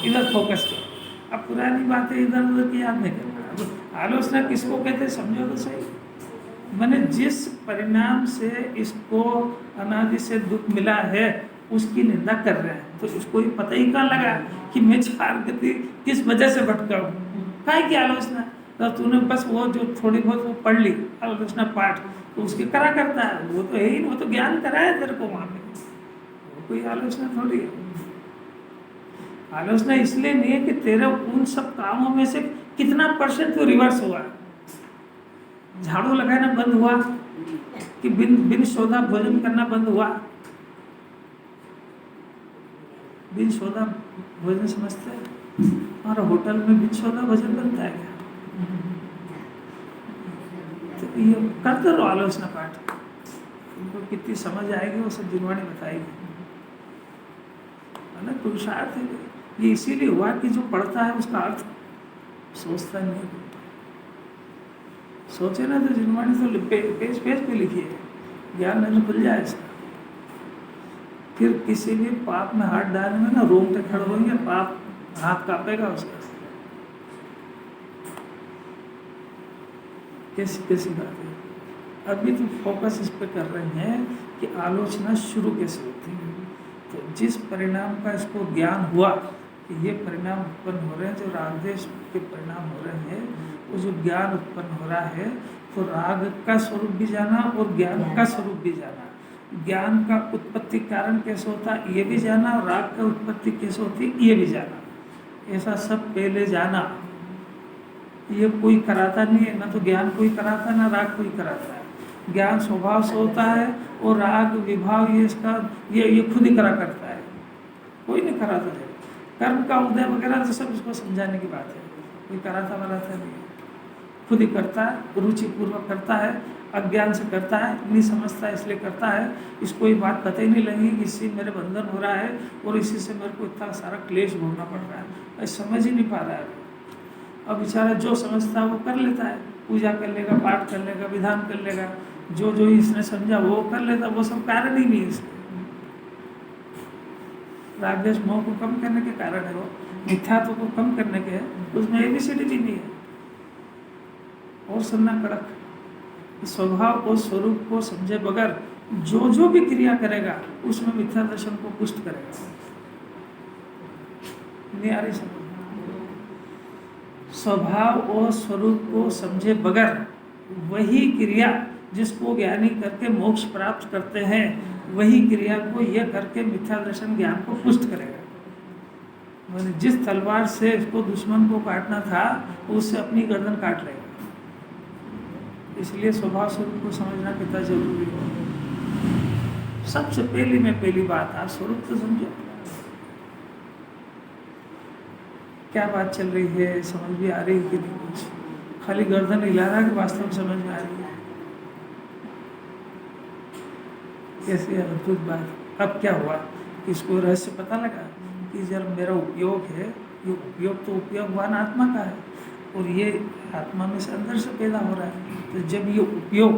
इधर फोकस करो। अब पुरानी बातें इधर उधर की याद नहीं करना। अब आलोचना किसको कहते हैं समझो तो सही। मैंने जिस परिणाम से इसको अनादि से दुख मिला है उसकी निंदा कर रहे हैं, तो उसको ही पता ही कहाँ लगा कि मैं चार गति किस वजह से भटका हूँ। काहे की आलोचना, तो तूने बस वो जो थोड़ी बहुत वो पढ़ ली आलोचना पाठ, तो उसकी करा करता है, वो तो है ही, वो तो ज्ञान कराया तेरे को वहाँ पे, वो कोई आलोचना थोड़ी है। आलोचना इसलिए नहीं है कि तेरे उन सब कामों में से कितना % तो रिवर्स हुआ। झाड़ू लगाना बंद हुआ कि बिन सौदा भोजन करना बंद हुआ। बिन सौदा भोजन समझते हैं, हमारा होटल में बिन सौदा भोजन बनता है क्या। तो ये करते रहो आलोचना पाठ, उनको कितनी समझ आएगी वो सब जिनवाणी बताएगी। है ना, पुरुषार्थ है ये, इसीलिए हुआ कि जो पढ़ता है उसका अर्थ सोचता नहीं है। सोचे ना तो जिनवाणी तो पेज पे लिखी है, ज्ञान नहीं खुल जाए इसका। फिर किसी भी पाप में हाथ डालने में ना रोंगटे खड़े होंगे, पाप हाथ कांपेगा उसका। कैसी कैसी बात है। अभी तो फोकस इस पे कर रहे हैं कि आलोचना शुरू कैसे होती है। तो जिस परिणाम का इसको ज्ञान हुआ कि ये परिणाम उत्पन्न हो रहे हैं, जो रागद्वेष के परिणाम हो रहे हैं, वो जो ज्ञान उत्पन्न हो रहा है, तो राग का स्वरूप भी जाना और ज्ञान का स्वरूप भी जाना। ज्ञान का उत्पत्ति कारण कैसे होता है ये भी जाना, और राग का उत्पत्ति कैसे होती है ये भी जाना। ऐसा सब पहले जाना, ये कोई कराता नहीं है, ना तो ज्ञान कोई कराता ना राग कोई कराता है। ज्ञान स्वभाव से होता है और राग विभाव ये इसका ये खुद ही करा करता है, कोई नहीं कराता है। कर्म का उदय वगैरह तो सब इसको समझाने की बात है, कोई कराता वराता नहीं है, खुद ही करता है, रुचिपूर्वक करता है, अज्ञान से करता है, नहीं समझता इसलिए करता है। इसको ये बात पता ही नहीं लगी कि इससे मेरे बंधन हो रहा है और इसी से मेरे को इतना सारा क्लेश भोगना पड़ रहा है, समझ ही नहीं पा रहा है। अब बेचारा जो समझता है वो कर लेता है, पूजा कर लेगा, पाठ कर लेगा, विधान कर लेगा, जो जो इसने समझा वो कर लेता, वो सब कारण ही नहीं है इसके। रागद्वेष मोह को कम करने के कारण है, वो मिथ्यात्व को कम करने के है, उसमें ABCD भी नहीं है। और सुनना कड़क, स्वभाव और स्वरूप को समझे बगैर जो जो भी क्रिया करेगा उसमें मिथ्या दर्शन को पुष्ट करेगा। नहीं आ रही समझ। स्वभाव और स्वरूप को समझे बगैर वही क्रिया जिसको ज्ञानी करके मोक्ष प्राप्त करते हैं, वही क्रिया को यह करके मिथ्या दर्शन ज्ञान को पुष्ट करेगा। मैंने जिस तलवार से इसको दुश्मन को काटना था उससे अपनी गर्दन काट लेगा। इसलिए स्वभाव स्वरूप को समझना कितना जरूरी है। सबसे पहली बात, आप स्वरूप तो समझो, क्या बात चल रही है, समझ भी आ रही है कि नहीं, कुछ खाली गर्दन हिला रहा है कि वास्तव में समझ में आ रही है। कैसी अद्भुत बात। अब क्या हुआ, इसको रहस्य पता लगा कि जब मेरा उपयोग है, ये उपयोग तो उपयोगवान आत्मा का है और ये आत्मा में से अंदर से पैदा हो रहा है। तो जब ये उपयोग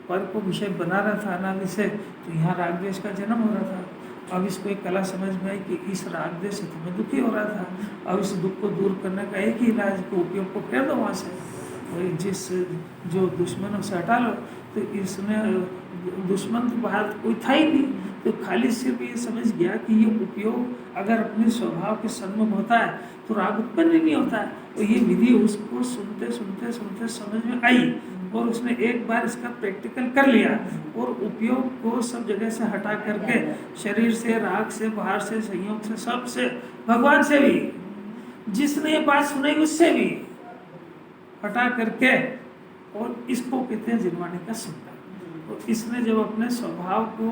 पर को विषय बना रहा था अनादि से, तो यहाँ रागद्वेष का जन्म हो रहा था। अब इसको एक कला समझ में आई कि इस रागद्वेष से तुम्हें दुखी हो रहा था, अब इस दुख को दूर करने का एक ही इलाज को उपयोग को फेर दो वहाँ से, और जिस जो दुश्मनों से हटा लो। तो इसने दुश्मन तो बाहर कोई था ही नहीं, तो खाली सिर्फ ये समझ गया कि ये उपयोग अगर अपने स्वभाव के सन्मुख होता है तो राग उत्पन्न ही नहीं होता है। तो ये विधि उसको सुनते सुनते सुनते समझ में आई और उसने एक बार इसका प्रैक्टिकल कर लिया और उपयोग को सब जगह से हटा करके, शरीर से, राग से, बाहर से, संयोग से, सब से, भगवान से भी, जिसने ये बात सुनाई उससे भी हटा करके, और इसको कहते हैं जिनवाणी का सुनना। तो इसने जब अपने स्वभाव को,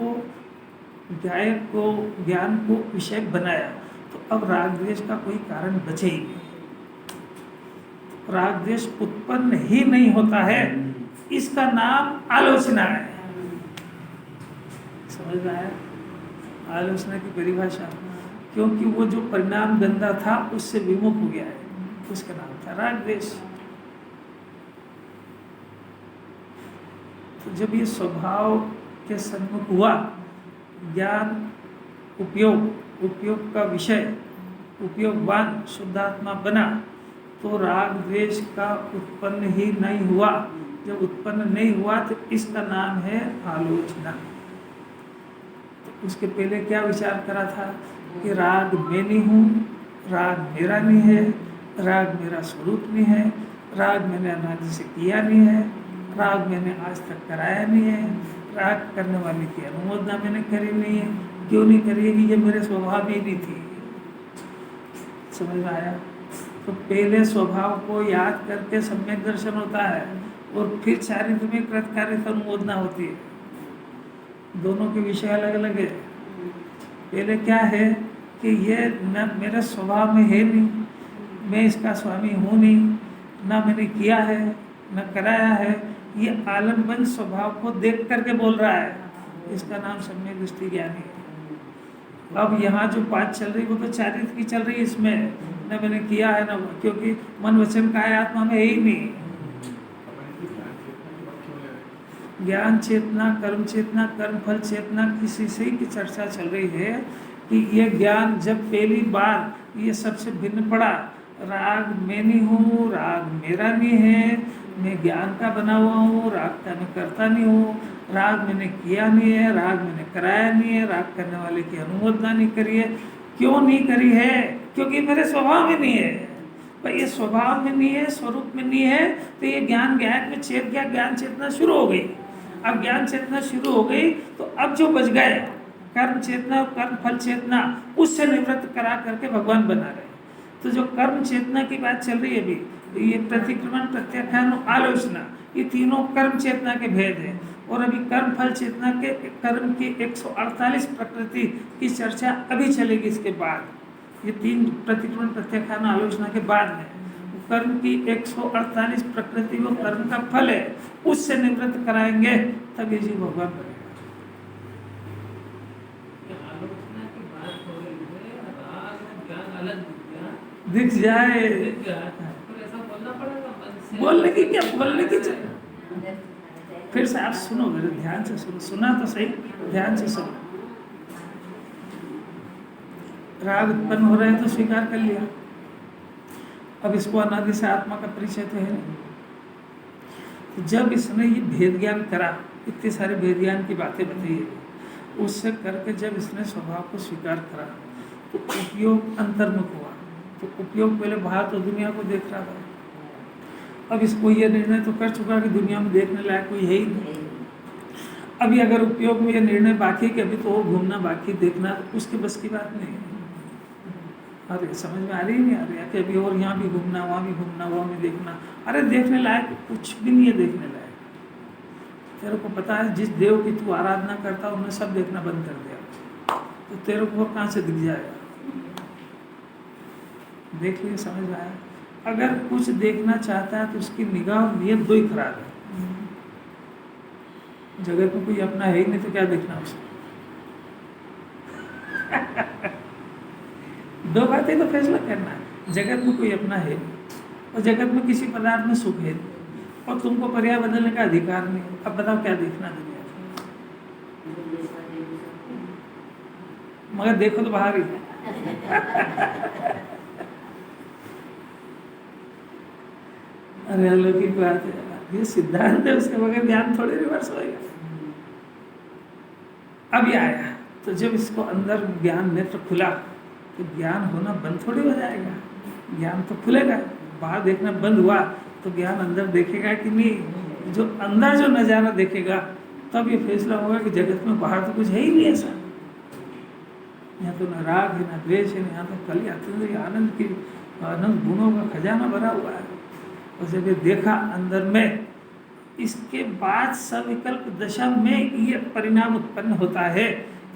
गायक को, ज्ञान को विषय बनाया तो अब राग द्वेष का कोई कारण बचे ही नहीं। राग द्वेष उत्पन्न ही नहीं होता है, इसका नाम आलोचना है। समझ में आया आलोचना की परिभाषा? क्योंकि वो जो परिणाम गंदा था उससे विमुख हो गया है, उसका नाम था राग द्वेष। तो जब ये स्वभाव के सन्मुख हुआ, ज्ञान उपयोग का विषय, उपयोगवान शुद्धात्मा बना, तो राग द्वेष का उत्पन्न ही नहीं हुआ। जब उत्पन्न नहीं हुआ तो इसका नाम है आलोचना। तो उसके पहले क्या विचार करा था कि राग मैं नहीं हूँ, राग मेरा नहीं है, राग मेरा स्वरूप नहीं है, राग मैंने अनादि से किया नहीं है, राग मैंने आज तक कराया नहीं है, राग करने वाले की अनुमोदना मैंने करी नहीं है। क्यों नहीं करी है? कि ये मेरे स्वभाव ही नहीं थी। समझ में आया? तो पहले स्वभाव को याद करके सम्यक दर्शन होता है और फिर चारित्र में कृतकार्यता अनुमोदना होती है। दोनों के विषय अलग अलग है। पहले क्या है कि ये न मेरे स्वभाव में है नहीं, मैं इसका स्वामी हूँ नहीं, ना मैंने किया है न कराया है। ये आलम्बन स्वभाव को देख करके बोल रहा है, इसका नाम सम्यक दृष्टि ज्ञानी है। अब यहाँ जो बात चल रही वो तो चारित्र की चल रही है, इसमें न मैंने किया है ना, क्योंकि मन वचन काया आत्मा में है ही नहीं। ज्ञान चेतना, कर्म चेतना, कर्म फल चेतना, किसी से की चर्चा चल रही है कि ये ज्ञान जब पहली बार ये सबसे भिन्न पड़ा, राग मैं नहीं हूँ, राग मेरा नहीं है, मैं ज्ञान का बना हुआ हूँ, राग का मैं करता नहीं हूँ, राग मैंने किया नहीं है, राग मैंने कराया नहीं है, राग करने वाले की अनुमोदना नहीं करी है। क्यों नहीं करी है? क्योंकि मेरे स्वभाव में नहीं है। भाई ये स्वभाव में नहीं है, स्वरूप में नहीं है, तो ये ज्ञान ज्ञान में छेद गया, ज्ञान चेतना शुरू हो गई। अब ज्ञान चेतना शुरू हो गई तो अब जो बच गए कर्म चेतना और कर्म फल चेतना, उससे निवृत्त करा करके भगवान बना रहे। तो जो कर्म चेतना की बात चल रही है अभी, ये प्रतिक्रमण, प्रत्याख्यान और आलोचना, ये तीनों कर्म चेतना के भेद है। और अभी कर्म फल चेतना के कर्म की 148 प्रकृति की चर्चा अभी चलेगी। इसके बाद ये तीन प्रतिक्रमण, प्रत्याख्यान, आलोचना के बाद में कर्म की 148 प्रकृति वो कर्म का फल है, उससे निवृत्त कराएंगे तब ये जीव भगवान बनेगा। आलोचना की बात हो रही है, राग और ज्ञान अलग दिख जाए तो ऐसा बोलना पड़ेगा मन से। बोलने की क्या, बोलने की फिर से आप सुनो, मेरे ध्यान से सुनो, सुना तो सही, ध्यान से सुनो। राग उत्पन्न हो रहा है तो स्वीकार कर लिया। अब इसको अनादि से आत्मा का परिचय तो है नहीं। तो जब इसने ये भेद ज्ञान करा, इतने सारे भेद ज्ञान की बातें बताई है, उससे करके जब इसने स्वभाव को स्वीकार करा तो उपयोग अंतर्मुख हुआ। तो उपयोग पहले बाहर तो दुनिया को देख रहा था, अब इसको ये निर्णय तो कर चुका कि दुनिया में देखने लायक कोई है ही नहीं। अभी अगर उपयोग में ये निर्णय बाकी कि अभी तो और घूमना बाकी, देखना, तो उसके बस की बात नहीं है। अरे समझ में आ रही नहीं आ रही है कि अभी और यहाँ भी घूमना, वहाँ भी घूमना, वहाँ भी देखना। अरे देखने लायक कुछ भी नहीं है, देखने लायक। तेरे को पता है जिस देव की तू आराधना करता है उन्हें सब देखना बंद कर दिया, तो तेरे को कहाँ से दिख जाएगा? देख लिए, समझ में आया? अगर कुछ देखना चाहता है तो उसकी निगाह और नियत दो ही खराब है। जगत में कोई अपना है ही नहीं तो क्या देखना उसको? दो बातें तो फैसला करना है। जगत में कोई अपना है नहीं और जगत में किसी पदार्थ में सुख है नहीं और तुमको पर्याय बदलने का अधिकार नहीं। अब बताओ क्या देखना दुनिया में? मगर देखो तो बाहर ही अरे अलौकिक बात है, ये सिद्धांत है, उसके बगैर ध्यान थोड़ी रिवर्स होएगा। अब ये आया, तो जब इसको अंदर ज्ञान नेत्र खुला तो ज्ञान होना बंद थोड़ी हो जाएगा, ज्ञान तो खुलेगा। बाहर देखना बंद हुआ तो ज्ञान अंदर देखेगा कि नहीं? जो अंदर जो नज़ारा देखेगा तब ये फैसला होगा कि जगत में बाहर तो कुछ है ही नहीं ऐसा। यहाँ तो न राग है, न द्वेष है, यहाँ तो कल अत्यंत आनंद की अनंत गुणों का खजाना भरा हुआ है। और जब ये देखा अंदर में, इसके बाद सविकल्प दशा में ये परिणाम उत्पन्न होता है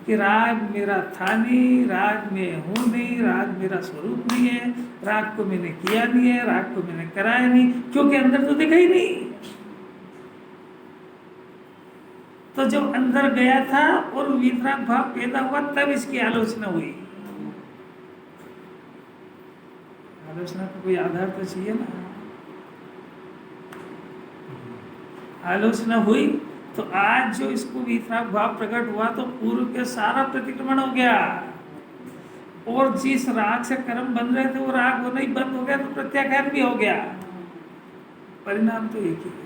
कि राग मेरा था नहीं, राग में हूँ नहीं, राग मेरा स्वरूप नहीं है, राग को मैंने किया नहीं है, राग को मैंने कराया नहीं, क्योंकि अंदर तो दिखा ही नहीं। तो जब अंदर गया था और वितराग भाव पैदा हुआ तब इसकी आलोचना हुई। आलोचना का कोई आधार तो चाहिए ना। आलोचना हुई तो आज जो इसको वितराग भाव प्रकट हुआ तो पूर्व के सारा प्रतिक्रमण हो गया, और जिस राग से कर्म बन रहे थे वो राग होना ही बंद हो गया, तो प्रत्याख्यान भी हो गया। परिणाम तो एक ही है।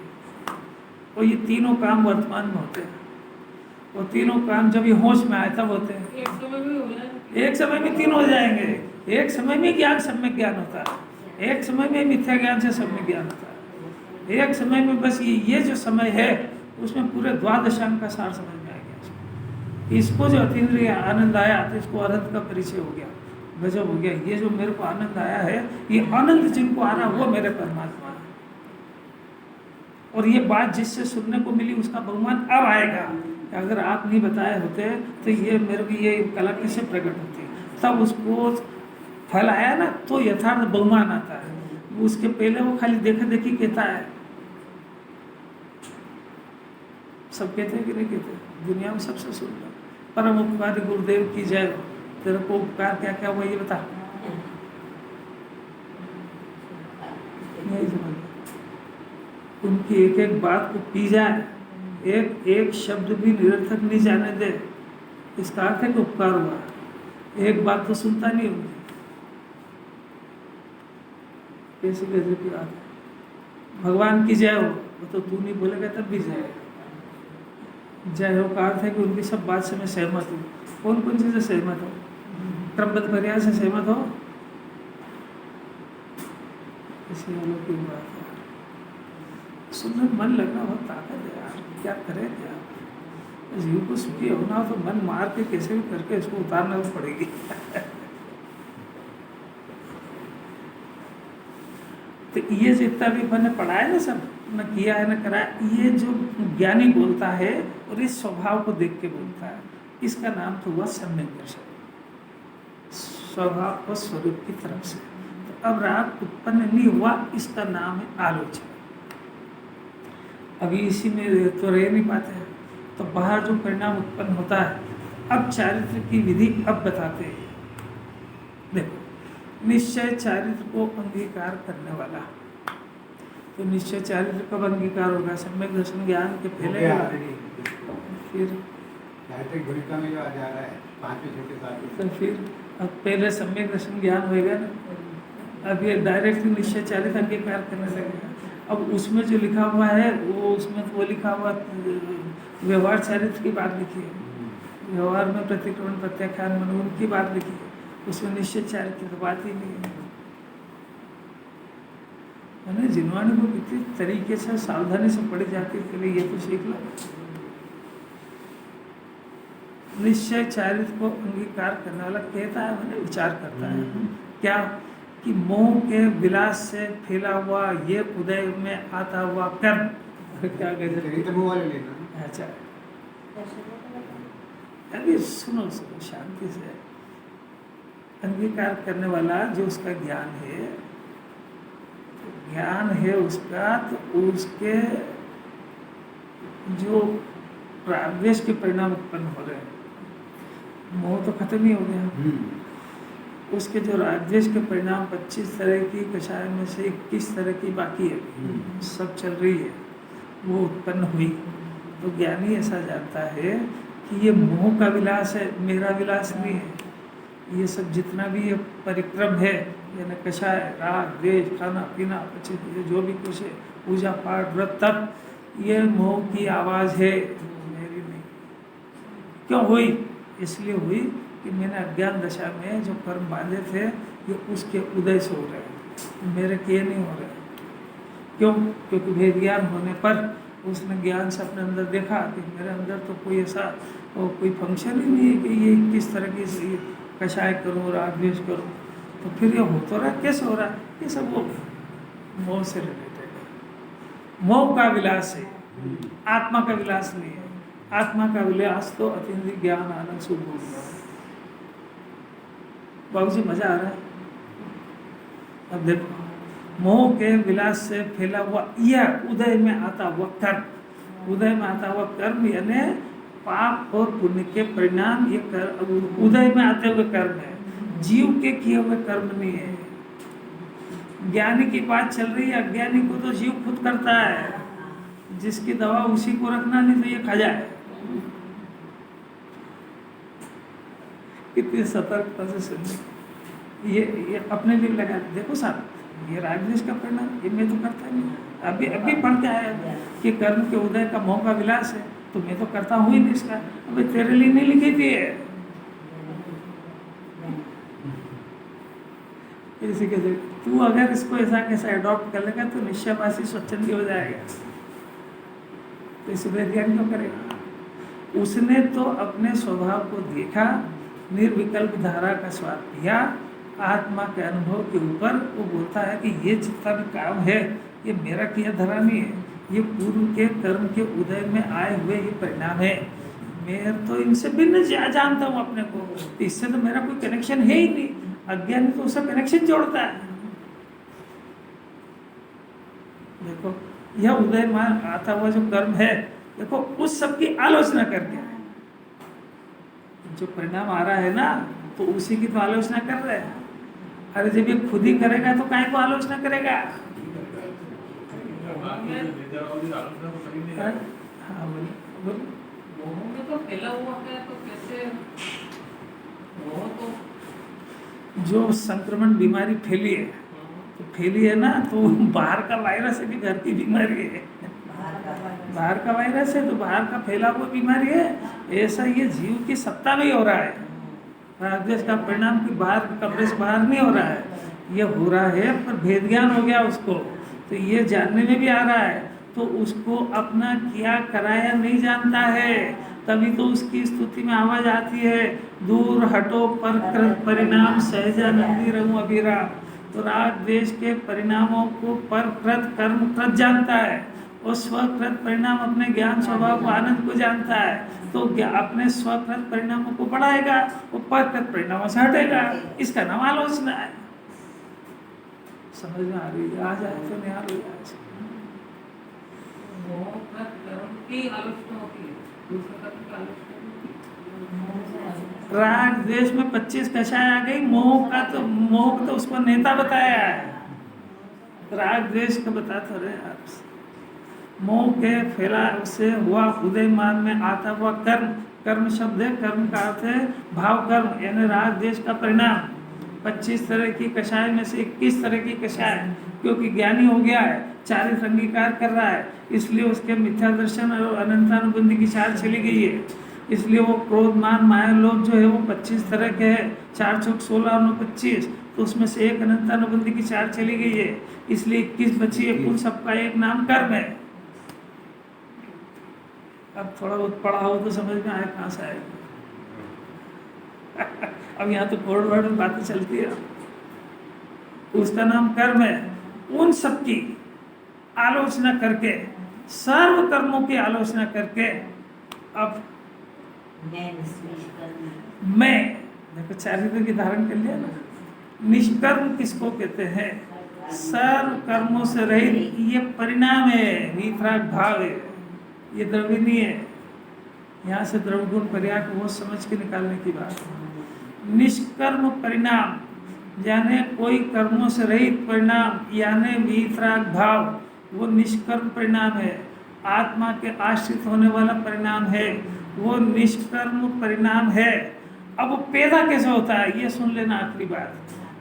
और ये तीनों काम वर्तमान में होते हैं, वो तीनों काम जब ये होश में आए तब होते हैं। एक समय में हो जाए, एक समय में तीनों हो जाएंगे। एक समय में ज्ञान सम्यक ज्ञान होता है, एक समय में मिथ्या ज्ञान से सम्यक ज्ञान होता है, एक समय में बस ये जो समय है उसमें पूरे द्वादशांग का सार समझ में आ गया। इसको जो अतीन्द्रिय आनंद आया तो इसको अनंत का परिचय हो गया, गजब हो गया। ये जो मेरे को आनंद आया है, ये आनंद जिनको आ रहा वो मेरे परमात्मा है। और ये बात जिससे सुनने को मिली उसका बहुमान अब आएगा। अगर आप नहीं बताए होते तो ये मेरे को ये कला कैसे प्रकट होती, तब उसको फल आया ना तो यथार्थ बहुमान आता है। उसके पहले वो खाली देखा देखी कहता है। सब कहते हैं कि नहीं कहते? दुनिया में सबसे सुन लो। परम उपकारी गुरुदेव की जय। तेरे को उपकार क्या क्या हुआ ये बता। नहीं समझ, उनकी एक एक बात को पी जाए, एक एक शब्द भी निरर्थक नहीं जाने दे, इसका अर्थ है कि उपकार हुआ। एक बात तो सुनता नहीं होगी, कैसी गजब की बात है। भगवान की जय हो, वो तो तू नहीं बोलेगा तब भी जय। जय हो का अर्थ है कि उनकी सब बात से मैं सहमत हूँ। कौन कौन चीज़ से सहमत हो? क्रमबद्ध पर्याय से सहमत हो, इसी वालों की बात है। सुनने में मन लगना बहुत ताकत है यार, क्या करें क्या। जीव को सुखी होना हो तो मन मार के कैसे भी करके इसको उतारना पड़ेगी। तो ये जितना भी मैंने पढ़ा है ना, सब न किया है न कराया, ये जो ज्ञानी बोलता है और इस स्वभाव को देख के बोलता है, इसका नाम तो हुआ सम्यक दर्शन, स्वभाव और स्वरूप की तरफ से। तो अब राग उत्पन्न नहीं हुआ, इसका नाम है आलोचना। अभी इसी में तो रह नहीं पाते हैं, तो बाहर जो परिणाम उत्पन्न होता है, अब चारित्र की विधि अब बताते हैं। देखो, निश्चय चारित्र को अंगीकार करने वाला, तो निश्चय चारित्र कब अंगीकार होगा? सम्यक दर्शन ज्ञान के पहले होगा। फिर चारित्रिक भूमिका में जो आ जा रहा है 5वें छोटे साथ, तो फिर अब पहले सम्यक दर्शन ज्ञान होएगा ना, अब ये डायरेक्ट निश्चय चारित्र अंगीकार करने लगेगा। अब उसमें जो लिखा हुआ है वो, उसमें तो वो लिखा हुआ व्यवहार चारित्र की बात लिखी है, व्यवहार में प्रतिक्रमण प्रत्याख्यान मनोन की बात लिखी है, उसमें निश्चय चारित्र की तो बात ही नहीं है। मैंने जिनवाणी को कितनी तरीके से सावधानी से पढ़ी जाती है, पहले ये तो सीख लो। निश्चय चारित्र को अंगीकार करने वाला कहता है, मैंने विचार करता है क्या कि मोह के विलास से फैला हुआ ये उदय में आता हुआ कर्म, क्या चरित्र वो वाले लेना। अच्छा अभी सुनो सुनो शांति से। अंगीकार करने वाला जो उसका ज्ञान है, ज्ञान है उसका, तो उसके जो प्रावेश के परिणाम उत्पन्न हो रहे हैं, मोह तो खत्म ही हो गया। उसके जो रागद्वेष के परिणाम 25 तरह की कषाय में से 21 तरह की बाकी है, सब चल रही है, वो उत्पन्न हुई। तो ज्ञानी ऐसा जानता है कि ये मोह का विलास है, मेरा विलास नहीं है। ये सब जितना भी ये परिक्रम है, यानी कषाय, राग द्वेष, खाना पीना, पचित, जो भी कुछ है, पूजा पाठ व्रत तप, ये मोह की आवाज़ है, मेरी नहीं। क्यों हुई? इसलिए हुई कि मैंने अज्ञान दशा में जो कर्म बांधे थे ये उसके उदय से हो रहे हैं, मेरे किए नहीं हो रहे। क्यों? क्योंकि भेद ज्ञान होने पर उसने ज्ञान से अपने अंदर देखा कि मेरे अंदर तो कोई ऐसा कोई फंक्शन ही नहीं है कि ये किस तरह की कषाय करूँ, राग द्वेष करूँ, तो फिर ये हो तो रहा है, कैसे हो रहा है? ये सब वो मोह से रिलेटेड है। मोह का विलास है, आत्मा का विलास नहीं है। आत्मा का विलास तो अतीन्द्रिय ज्ञान आनंद सुख हो गया। बाबू जी मजा आ रहा है? अब देखो, मोह के विलास से फैला हुआ यह उदय में आता हुआ कर्म, उदय में आता हुआ कर्म यानी पाप और पुण्य के परिणाम, ये उदय में आते हुए कर्म है, जीव के किए हुए कर्म नहीं है। ज्ञानी की बात चल रही है, अज्ञानी को तो जीव खुद करता है। जिसकी दवा उसी को रखना, नहीं तो ये खा जाए। कितनी सतर्कता से सुनने, ये अपने लिए लगा। देखो साहब, ये राजदेश का परिणाम, ये मैं तो करता नहीं। अभी पढ़ के आया कि कर्म के उदय का मोह का विलास है, तो मैं तो करता हूँ ही नहीं इसका। अबे तेरे लिए नहीं लिखी थी इसी के लिए तू अगर इसको ऐसा कैसा अडॉप्ट कर लेगा तो निश्चयवासी स्वच्छंदी हो जाएगा। तो इसलिए ध्यान क्यों करेगा? उसने तो अपने स्वभाव को देखा, निर्विकल्प धारा का स्वाद लिया, आत्मा के अनुभव के ऊपर वो बोलता है कि ये जितना भी काम है ये मेरा किया धरा नहीं है, ये पूर्व के कर्म के उदय में आए हुए ये परिणाम है। मैं तो इनसे भिन्न जानता हूँ अपने को, तो इससे तो मेरा कोई कनेक्शन है ही नहीं। अज्ञान तो उसका कनेक्शन जोड़ता है। देखो, यह उदय में आता हुआ जो कर्म है, देखो उस सब की आलोचना करके जो परिणाम आ रहा है ना, तो उसी की तो आलोचना कर रहे हैं। अरे जब ये खुद ही करेगा तो काहे को आलोचना करेगा? हाँ बोलो। मोह में तो फैला हुआ है, तो कैसे मोह तो जो संक्रमण बीमारी फैली है, तो फैली है ना, तो बाहर का वायरस है कि घर की बीमारी है? बाहर का वायरस है, तो बाहर का फैला हुआ बीमारी है। ऐसा ये जीव की सत्ता में ही हो रहा है। राजदेश का परिणाम की बाहर कपड़े से बाहर नहीं हो रहा है, ये हो रहा है, पर भेद ज्ञान हो गया उसको, तो ये जानने में भी आ रहा है, तो उसको अपना किया कराया नहीं जानता है। तभी तो उसकी स्तुति में आवाज आती है, दूर हटो पर परिणाम सहजानंदी रहूं अभिरा। तो राग देश के परिणामों को पर कृत कर्म कृत जानता है, और स्वकृत परिणाम अपने ज्ञान स्वभाव को आनंद को जानता है, तो अपने स्वकृत परिणामों को बढ़ाएगा, वो परकृत परिणामों से हटेगा। इसका नाम आलोचना है। समझ में आ रही है? आ जाए तो नहीं आ रही है? मोह का कर्म की आलोचना होती है, दूसरे कर्म की आलोचना नहीं होती। राग द्वेष में 25 कषाय आ गई। मोह तो उसको नेता बताया है, राग द्वेष का बताते रहे आप। मोह के फैला से हुआ उदयमान में आता हुआ कर्म, कर्म शब्द है, कर्म का अर्थ है भाव कर्म, यानी राग द्वेष का परिणाम। 25 तरह की कषाय में से 21 तरह की कषाय, क्योंकि ज्ञानी हो गया है, चारित्र अंगीकार कर रहा है, इसलिए उसके मिथ्या दर्शन और अनंतानुबंधी की चाल चली गई है। इसलिए वो क्रोध मान माया लोभ जो है वो 25 तरह के है, 4 चौक 16 और 25, तो उसमें से एक अनंतानुबंधी की चाल चली गई है, इसलिए 21 बची है। कुल सबका एक नाम कर्म है। अब थोड़ा बहुत पढ़ा हो तो समझ में आए कहाँ से आएगा। अब यहाँ तो कोड वर्ड में बातें चलती है, उसका नाम कर्म है। उन सब की आलोचना करके, सर्व कर्मों की आलोचना करके, अब मैं देखो चारित्र की धारण कर लिया ना। निष्कर्म किसको कहते हैं? सर्व कर्मों से रहित, ये परिणाम है, वीतराग भाव है, ये द्रव्य नहीं है। यहाँ से द्रव्य गुण पर्याय को वो समझ के निकालने की बात है। निष्कर्म परिणाम यानी कोई कर्मों से रहित परिणाम, यानी वीतराग भाव, वो निष्कर्म परिणाम है। आत्मा के आश्रित होने वाला परिणाम है, वो निष्कर्म परिणाम है। अब वो पैदा कैसे होता है, ये सुन लेना आखिरी बात,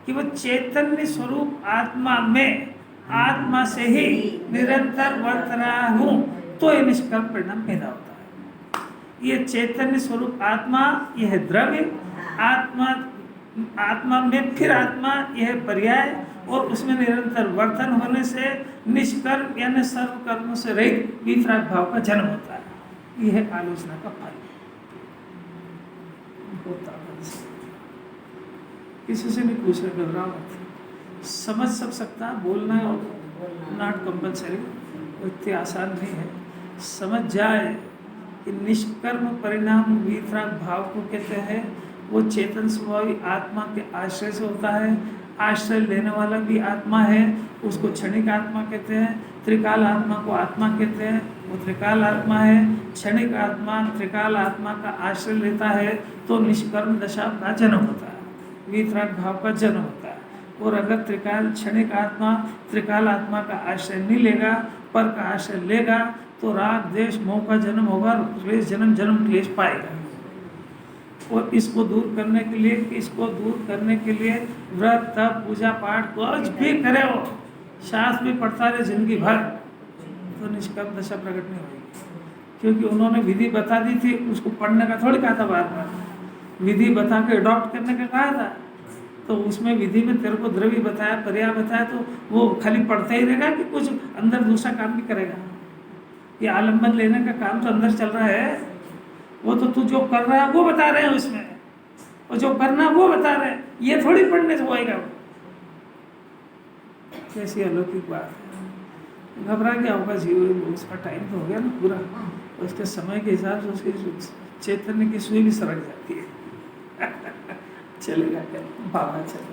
कि वो चैतन्य स्वरूप आत्मा में, आत्मा से ही निरंतर वर्त रहा हूँ, तो ये निष्कर्म परिणाम पैदा होता है। ये चैतन्य स्वरूप आत्मा, यह द्रव्य आत्मा, आत्मा में फिर आत्मा, यह पर्याय, और उसमें निरंतर वर्तन होने से निष्कर्म यानी सर्व कर्मों से रहित वितराग भाव का जन्म होता है। यह आलोचना का फल होता है। किसी से नहीं पूछना, घबराओ मत। समझ सब सकता, बोलना नॉट कंपल्सरी, इतनी आसान नहीं है। समझ जाए कि निष्कर्म परिणाम वितराग भाव को कहते हैं, वो चेतन स्वभावी आत्मा के आश्रय से होता है। आश्रय लेने वाला भी आत्मा है, उसको क्षणिक आत्मा कहते हैं। त्रिकाल आत्मा को आत्मा कहते हैं, वो त्रिकाल आत्मा है। क्षणिक आत्मा त्रिकाल आत्मा का आश्रय लेता है तो निष्कर्म दशा का जन्म होता है, वितराग भाव का जन्म होता है। और अगर त्रिकाल क्षणिक आत्मा त्रिकाल आत्मा का आश्रय नहीं लेगा, पर का आश्रय लेगा, तो राग द्वेष मोह का जन्म होगा, क्लेश जन्म जन्म क्लेश पाएगा। और इसको दूर करने के लिए व्रत तप पूजा पाठ कुछ भी करे, वो शास्त्र भी पढ़ता रहे जिंदगी भर, तो निष्कर्म दशा प्रकट नहीं होगी। क्योंकि उन्होंने विधि बता दी थी, उसको पढ़ने का थोड़ी कहा था, बार बार विधि बता के अडॉप्ट करने का कहा था। तो उसमें विधि में तेरे को द्रव्य बताया, पर्याय बताया, तो वो खाली पढ़ता ही रहेगा कि कुछ अंदर दूसरा काम भी करेगा? ये आलम्बन लेने का काम तो अंदर चल रहा है, वो तो तू जो कर रहा है वो बता रहे हैं उसमें, और जो करना वो बता रहे हैं, ये थोड़ी पढ़ने से होएगा। कैसी अलौकिक बात है। घबरा गया होगा जीव, उसका टाइम तो हो गया ना पूरा, उसके समय के हिसाब से उसकी चैतन्य की सुई भी सरक जाती है। चलेगा क्या, बाबा चले।